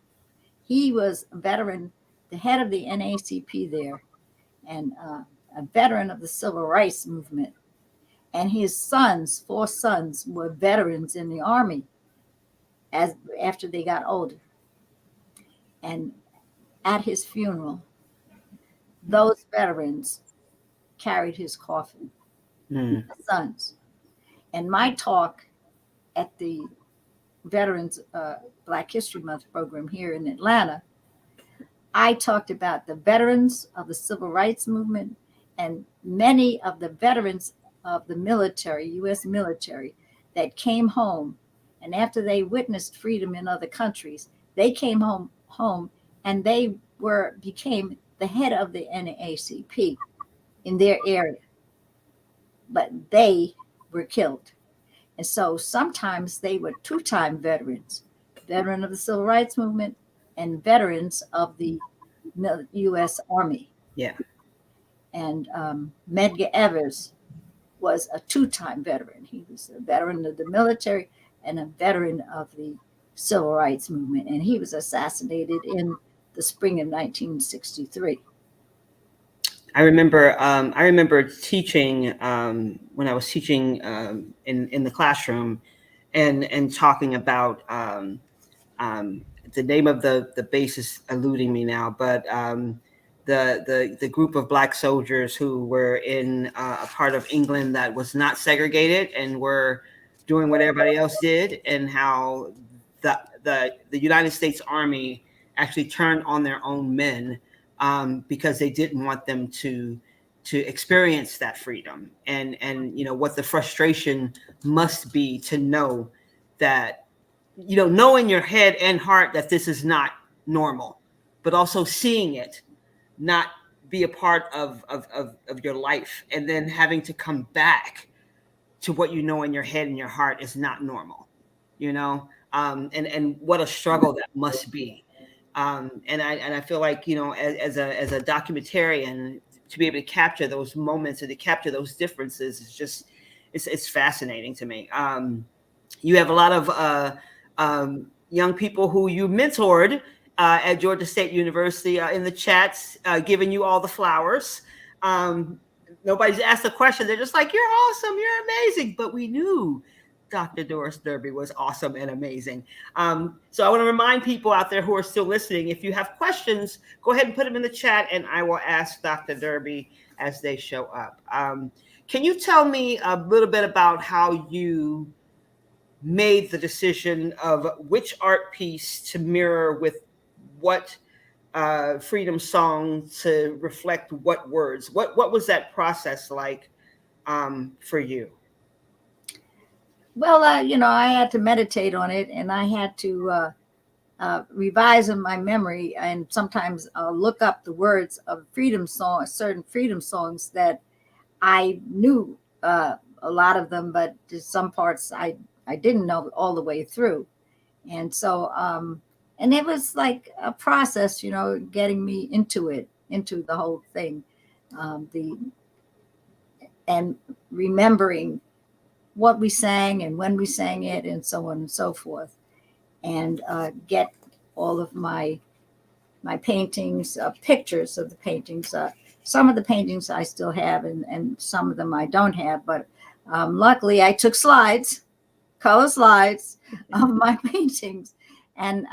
he was a veteran, the head of the NACP there, and a veteran of the Civil Rights Movement. And his 4 sons, were veterans in the Army after they got older. And at his funeral, those veterans carried his coffin, the sons. And my talk at the Veterans Black History Month program here in Atlanta, I talked about the veterans of the Civil Rights Movement and many of the veterans of the military, U.S. military, that came home And after they witnessed freedom in other countries, they came home and they became the head of the NAACP in their area. But they were killed. And so sometimes they were two-time veterans, veteran of the Civil Rights Movement and veterans of the U.S. Army. Yeah. And Medgar Evers was a two-time veteran. He was a veteran of the military and a veteran of the Civil Rights Movement. And he was assassinated in the spring of 1963. I remember teaching when I was teaching in the classroom, and talking about the name of the base is eluding me now, but the group of Black soldiers who were in a part of England that was not segregated and were doing what everybody else did, and how the United States Army actually turned on their own men because they didn't want them to experience that freedom, and what the frustration must be to know that, know in your head and heart that this is not normal, but also seeing it not be a part of your life, and then having to come back to what you know in your head and your heart is not normal, and what a struggle that must be. And I feel like, as a documentarian, to be able to capture those moments and to capture those differences is just, it's fascinating to me. You have a lot of young people who you mentored at Georgia State University in the chats, giving you all the flowers. Nobody's asked a question. They're just like, "You're awesome. You're amazing." But we knew Dr. Doris Derby was awesome and amazing. So I want to remind people out there who are still listening, if you have questions, go ahead and put them in the chat, and I will ask Dr. Derby as they show up. Can you tell me a little bit about how you made the decision of which art piece to mirror with what freedom song to reflect what words? What was that process like for you? Well, I had to meditate on it, and I had to revise in my memory, and sometimes look up the words of certain freedom songs that I knew a lot of them, but some parts I didn't know all the way through. And so, and it was like a process, getting me into the whole thing, and remembering what we sang and when we sang it, and so on and so forth, and get all of my paintings, pictures of the paintings. Some of the paintings I still have, and some of them I don't have, but luckily I took color slides of my paintings, and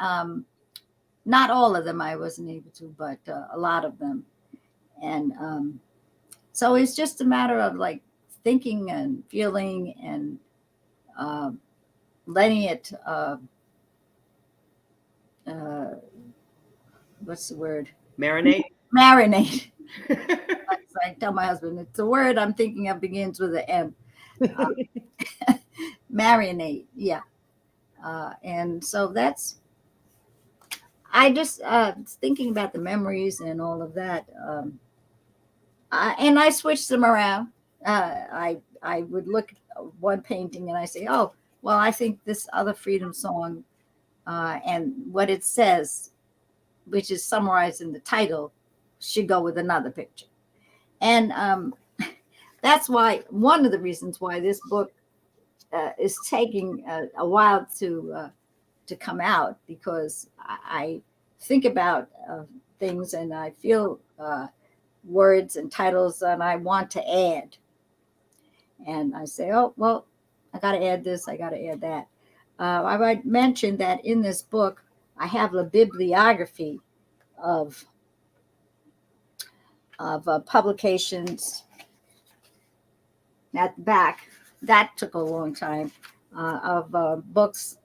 not all of them I wasn't able to, but a lot of them. And so it's just a matter of like thinking and feeling and letting it, what's the word? Marinate. I tell my husband, it's a word I'm thinking of, begins with an M. Marinate, yeah. And so I just thinking about the memories and all of that. And I switched them around. I would look at one painting and I say, oh, well, I think this other freedom song and what it says, which is summarized in the title, should go with another picture. And that's why, one of the reasons why this book is taking a while to come out, because I think about things and I feel words and titles that I want to add. And I say, oh, well, I got to add this, I got to add that. I might mention that in this book, I have a bibliography of publications at the back. That took a long time, of books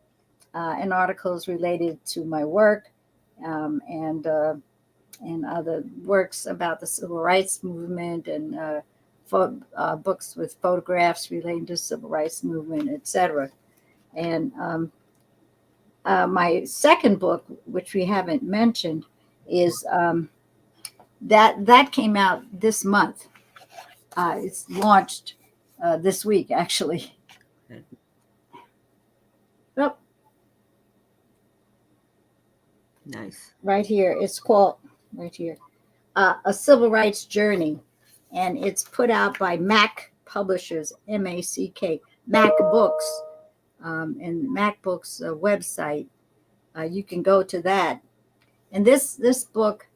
and articles related to my work, and other works about the civil rights movement, and books with photographs relating to civil rights movement, etc. And my second book, which we haven't mentioned, is that came out this month. It's launched this week, actually. Oh, Nice. right here. It's called right here, A Civil Rights Journey, and it's put out by Mack Publishers, MACK, Mack Books, and Mack Books website. You can go to that. And this book,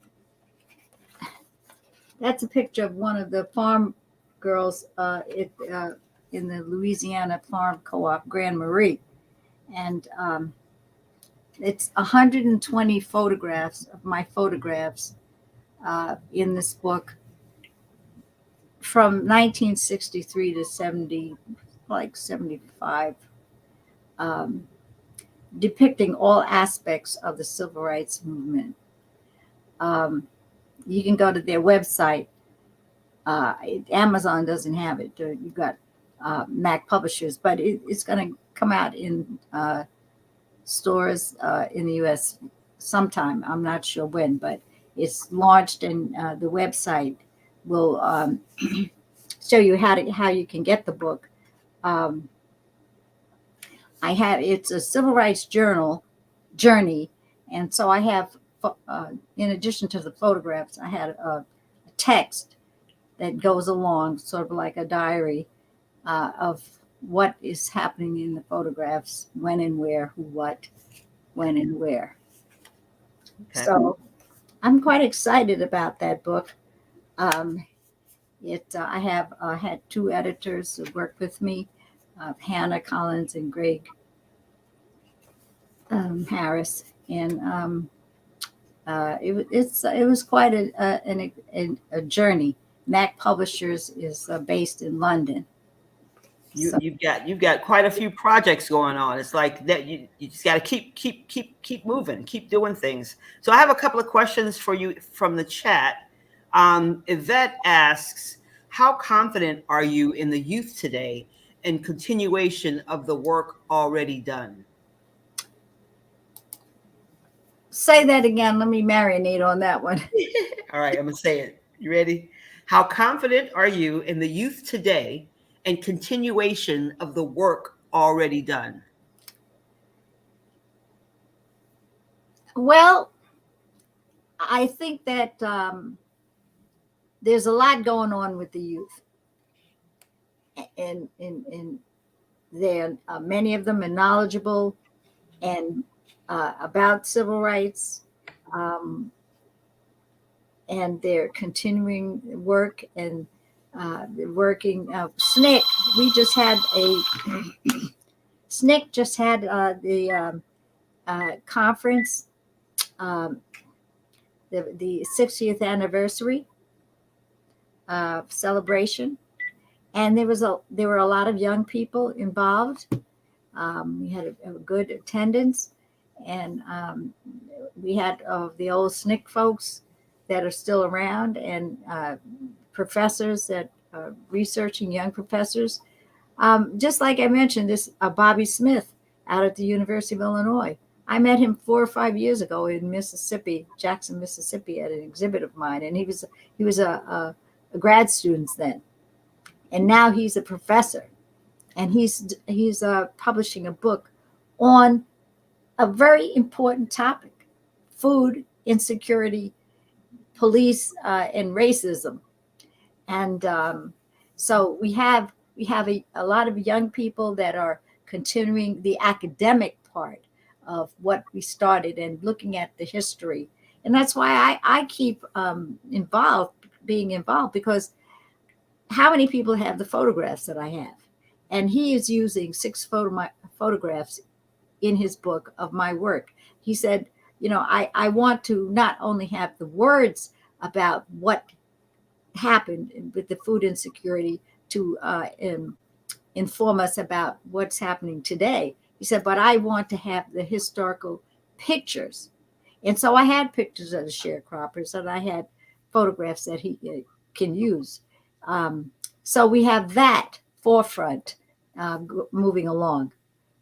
that's a picture of one of the farm girls in the Louisiana Farm Co-op, Grand Marie. And it's 120 photographs of my photographs in this book from 1963 to 75, depicting all aspects of the civil rights movement. You can go to their website. Amazon doesn't have it. You've got Mack Publishers, but it's going to come out in stores in the U.S. sometime. I'm not sure when, but it's launched, and the website will show you how you can get the book. It's a civil rights journey, and so I have, in addition to the photographs, I had a text that goes along, sort of like a diary of what is happening in the photographs, when and where, who, what, when and where. Okay. So I'm quite excited about that book. I have had two editors who worked with me, Hannah Collins and Greg Harris, and it was quite a journey. Mack Publishers is based in London. You've got quite a few projects going on. It's like that you just got to keep moving, keep doing things. So I have a couple of questions for you from the chat. Yvette asks, how confident are you in the youth today and continuation of the work already done? Say that again. Let me marinate on that one. All right, I'm gonna say it. You ready? How confident are you in the youth today and continuation of the work already done? Well, I think that there's a lot going on with the youth, and they're many of them are knowledgeable and about civil rights, and they're continuing work, and they're working. SNCC, we just had SNCC just had the conference, the 60th anniversary celebration, and there were a lot of young people involved. We had a good attendance, and we had the old SNCC folks that are still around, and professors that are researching, young professors. Just like I mentioned, this Bobby Smith out at the University of Illinois. I met him 4 or 5 years ago in Mississippi, Jackson, Mississippi, at an exhibit of mine, and he was a grad student then, and now he's a professor, and he's publishing a book on a very important topic: food insecurity, police, and racism. And so we have a lot of young people that are continuing the academic part of what we started and looking at the history. And that's why I keep being involved, because how many people have the photographs that I have? And he is using 6 photographs in his book of my work. He said, I want to not only have the words about what happened with the food insecurity to inform us about what's happening today. He said, but I want to have the historical pictures. And so I had pictures of the sharecroppers, and I had photographs that he can use. So we have that forefront moving along,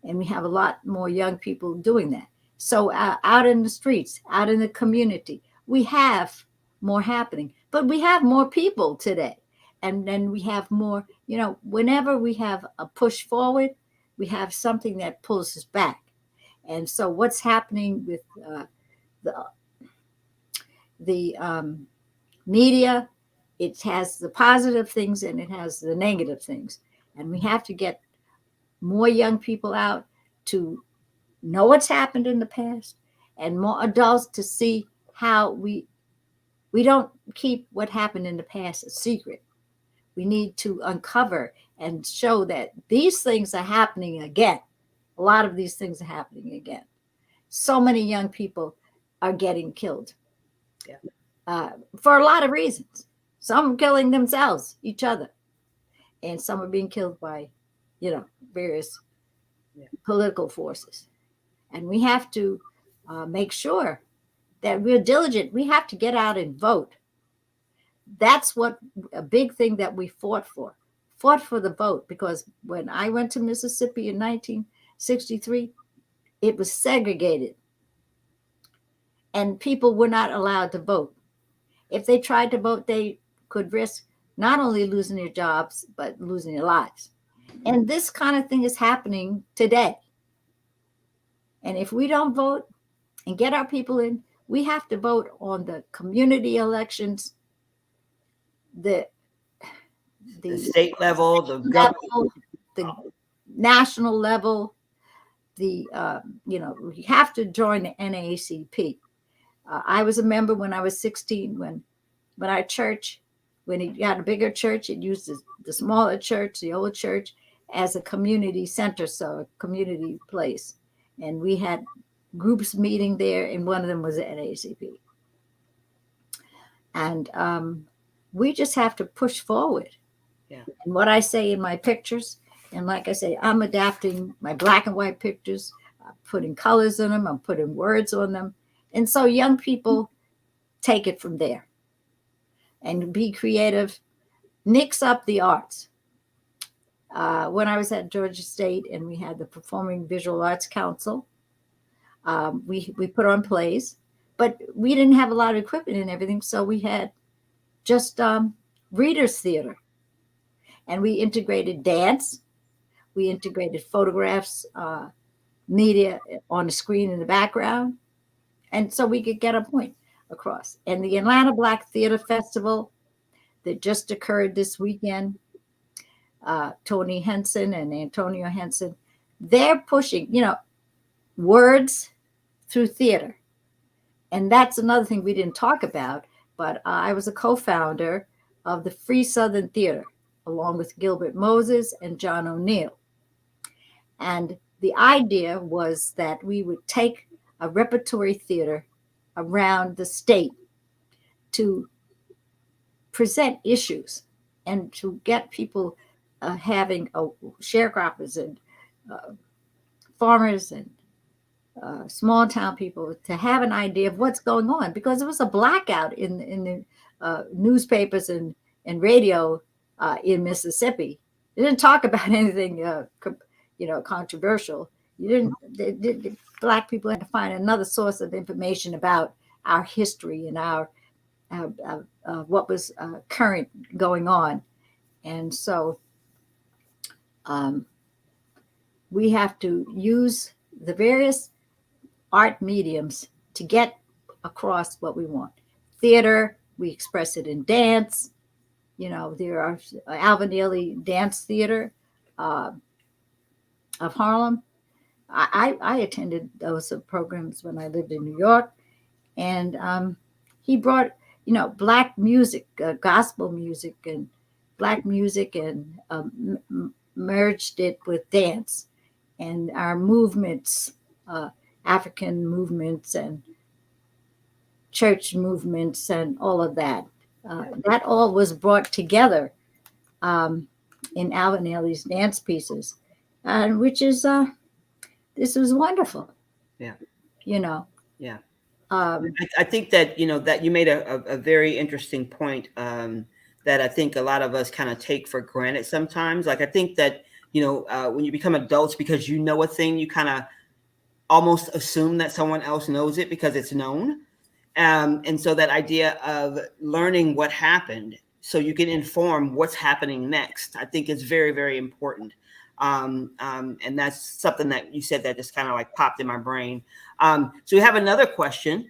and we have a lot more young people doing that. So out in the streets, out in the community, we have more happening, but we have more people today. And then we have more, whenever we have a push forward, we have something that pulls us back. And so what's happening with the media, it has the positive things and it has the negative things. And we have to get more young people out to know what's happened in the past, and more adults to see how we don't keep what happened in the past a secret. We need to uncover and show that these things are happening again. A lot of these things are happening again. So many young people are getting killed for a lot of reasons. Some are killing themselves, each other, and some are being killed by, various political forces. And we have to make sure that we're diligent. We have to get out and vote. That's what a big thing that we fought for the vote, because when I went to Mississippi in 1963, it was segregated and people were not allowed to vote. If they tried to vote, they could risk not only losing their jobs, but losing their lives. And this kind of thing is happening today. And if we don't vote and get our people in, we have to vote on the community elections, the state level, the national level, we have to join the NAACP. I was a member when I was 16, when our church, when it got a bigger church, it used the smaller church, the old church, as a community center, so a community place. And we had groups meeting there, and one of them was the NAACP. And we just have to push forward. Yeah. And what I say in my pictures, and like I say, I'm adapting my black and white pictures, putting colors in them, I'm putting words on them. And so young people take it from there and be creative, mix up the arts. When I was at Georgia State and we had the Performing Visual Arts Council, we put on plays, but we didn't have a lot of equipment and everything. So we had just readers theater, and we integrated dance. We integrated photographs, media on the screen in the background. And so we could get a point across. And the Atlanta Black Theater Festival that just occurred this weekend, Tony Henson and Antonio Henson, they're pushing, words through theater. And that's another thing we didn't talk about, but I was a co-founder of the Free Southern Theater, along with Gilbert Moses and John O'Neill. And the idea was that we would take a repertory theater around the state to present issues and to get people having sharecroppers and farmers and small town people to have an idea of what's going on, because there was a blackout in the newspapers and radio in Mississippi. They didn't talk about anything controversial. The Black people had to find another source of information about our history and our what was current going on. And so we have to use the various art mediums to get across what we want. Theater, we express it in dance. There are Alvin Ailey Dance Theater of Harlem. I attended those programs when I lived in New York, and he brought Black music, gospel music, and Black music, and merged it with dance and our movements, African movements and church movements and all of that. That all was brought together in Alvin Ailey's dance pieces, which is this was wonderful. Yeah. Yeah. I think that, that you made a very interesting point that I think a lot of us kind of take for granted sometimes. Like, I think that, when you become adults, because you know a thing, you kind of almost assume that someone else knows it because it's known. And so that idea of learning what happened so you can inform what's happening next, I think is very, very important. And that's something that you said that just kind of like popped in my brain. So we have another question.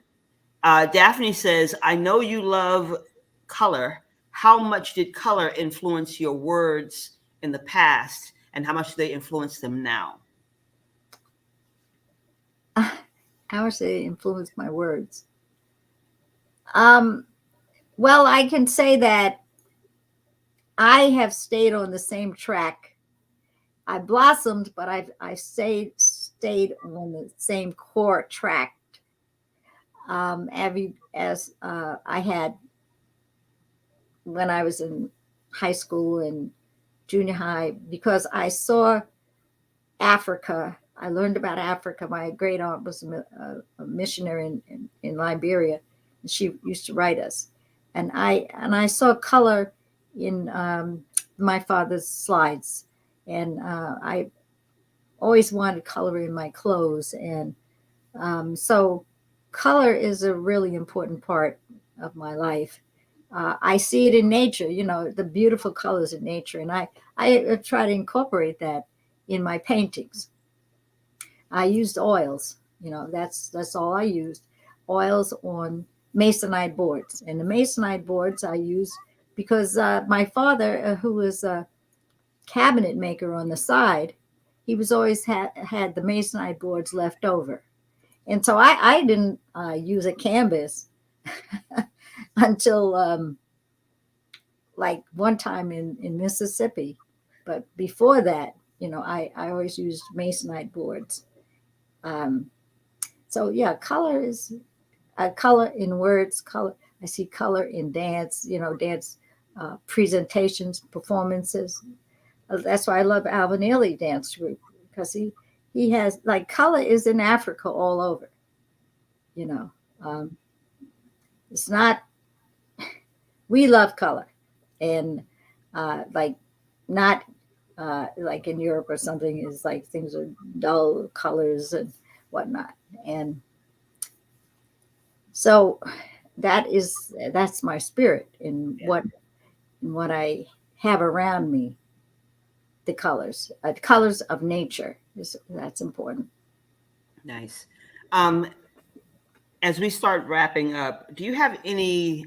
Daphne says, I know you love color. How much did color influence your words in the past, and how much do they influence them now? How much they influence my words? Well, I can say that I have stayed on the same track. I blossomed, but I stayed on the same core track. As I had when I was in high school and junior high, because I saw Africa. I learned about Africa. My great aunt was a missionary in Liberia, and she used to write us. And I saw color in my father's slides, and I always wanted color in my clothes, and so color is a really important part of my life. I see it in nature, the beautiful colors in nature, and I try to incorporate that in my paintings. I used oils, that's all I used. Oils on masonite boards. And the masonite boards I used because my father, who was a cabinet maker on the side, he was always had the masonite boards left over. And so I didn't use a canvas until like one time in Mississippi. But before that, I always used masonite boards. So yeah, color is color in words. Color. I see color in dance. Dance presentations, performances. That's why I love Alvin Ailey dance group, because he has, like, color is in Africa all over. It's not. We love color, and like not like in Europe or something is like things are dull colors and whatnot. And so that's my spirit in what I have around me. The colors of nature that's important. Nice. As we start wrapping up, do you have any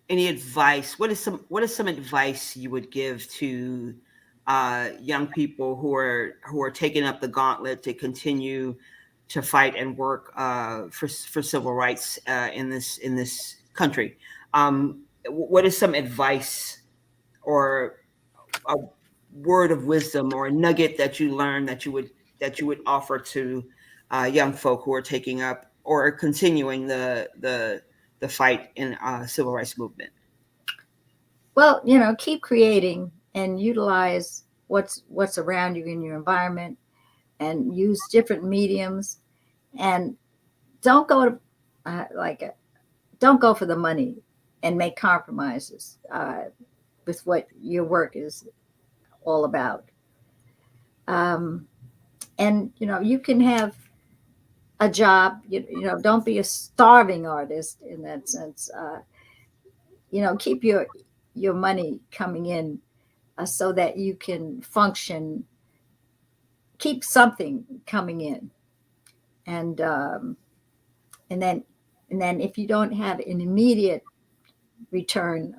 advice? What is some advice you would give to young people who are taking up the gauntlet to continue to fight and work for civil rights in this country? What is some advice or a word of wisdom or a nugget that you learned that you would offer to young folk who are taking up or continuing the fight in civil rights movement? Well, keep creating and utilize what's around you in your environment, and use different mediums, and don't go to don't go for the money and make compromises with what your work is all about. And you can have a job. Don't be a starving artist in that sense. Keep your money coming in so that you can function. Keep something coming in, and then if you don't have an immediate return,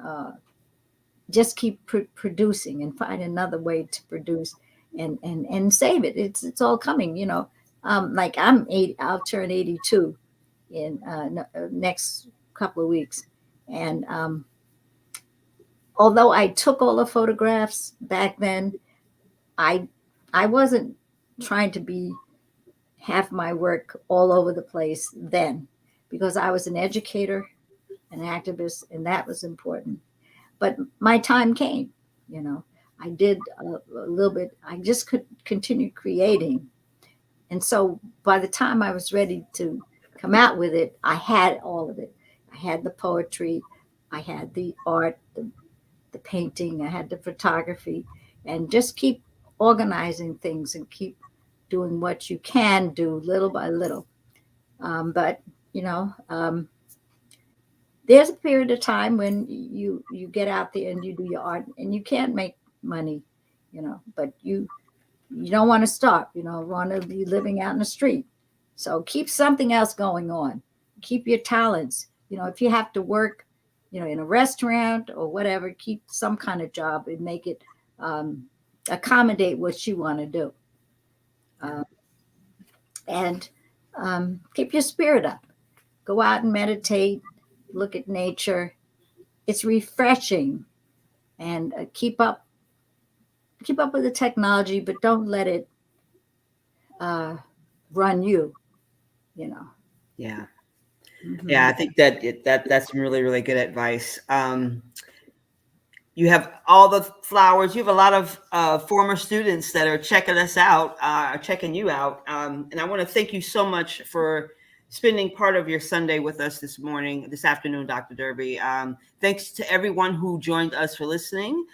just keep producing and find another way to produce and save it. It's all coming. Like I'm 80. I'll turn 82 in next couple of weeks, and although I took all the photographs back then, I wasn't trying to have my work all over the place then, because I was an educator, an activist, and that was important. But my time came. I did a little bit. I just could continue creating, and so by the time I was ready to come out with it, I had all of it. I had the poetry, I had the art, the painting, I had the photography, and just keep organizing things and keep doing what you can do little by little. But there's a period of time when you get out there and you do your art and you can't make money, but you don't want to stop. You don't want to be living out in the street. So keep something else going on. Keep your talents. If you have to work, in a restaurant or whatever, keep some kind of job and make it accommodate what you want to do. And keep your spirit up. Go out and meditate. Look at nature. It's refreshing. And keep up with the technology, but don't let it run you. Yeah. Mm-hmm. Yeah, I think that's some really, really good advice. You have all the flowers. You have a lot of former students that are checking us out, checking you out. And I want to thank you so much for spending part of your Sunday with us this afternoon, Dr. Derby. Thanks to everyone who joined us for listening.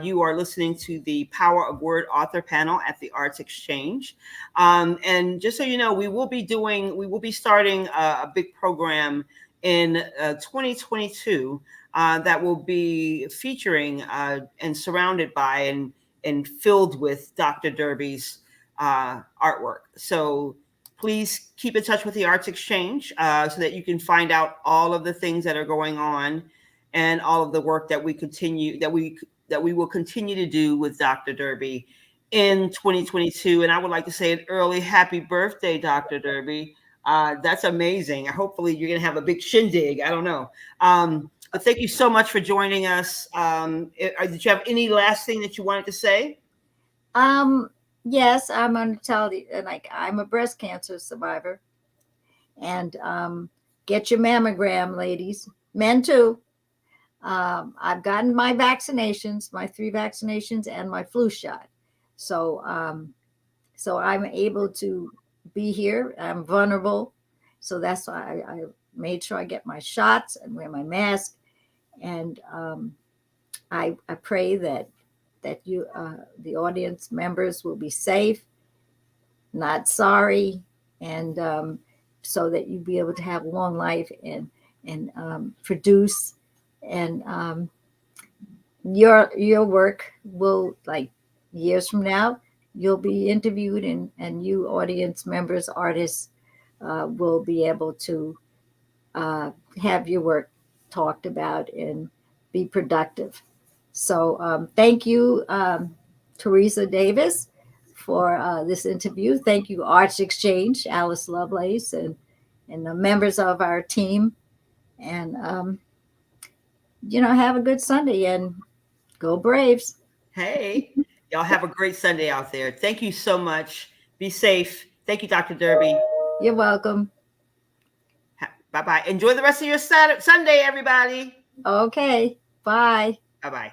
You are listening to the Power of Word author panel at the ArtsXchange. And just so you know, we will be starting a big program in 2022 that will be featuring and surrounded by and filled with Dr. Derby's artwork. So please keep in touch with the ArtsXchange so that you can find out all of the things that are going on and all of the work that we will continue to do with Dr. Derby in 2022. And I would like to say an early happy birthday, Dr. Derby. That's amazing. Hopefully you're going to have a big shindig. I don't know. But thank you so much for joining us. Did you have any last thing that you wanted to say? Yes, I'm going to tell you, I'm a breast cancer survivor. And get your mammogram, ladies. Men too. I've gotten my vaccinations, my 3 vaccinations and my flu shot. So I'm able to be here. I'm vulnerable. So that's why I made sure I get my shots and wear my mask. And I pray that you, the audience members, will be safe, not sorry, and so that you be able to have long life and produce. And your work will, like, years from now, you'll be interviewed, and you audience members, artists, will be able to have your work talked about and be productive. So thank you, Theresa Davis, for this interview. Thank you, ArtsXchange, Alice Lovelace, and the members of our team. And have a good Sunday and go Braves. Hey, y'all have a great Sunday out there. Thank you so much. Be safe. Thank you, Dr. Derby. You're welcome. Bye-bye. Enjoy the rest of your Sunday, everybody. Okay. Bye. Bye-bye.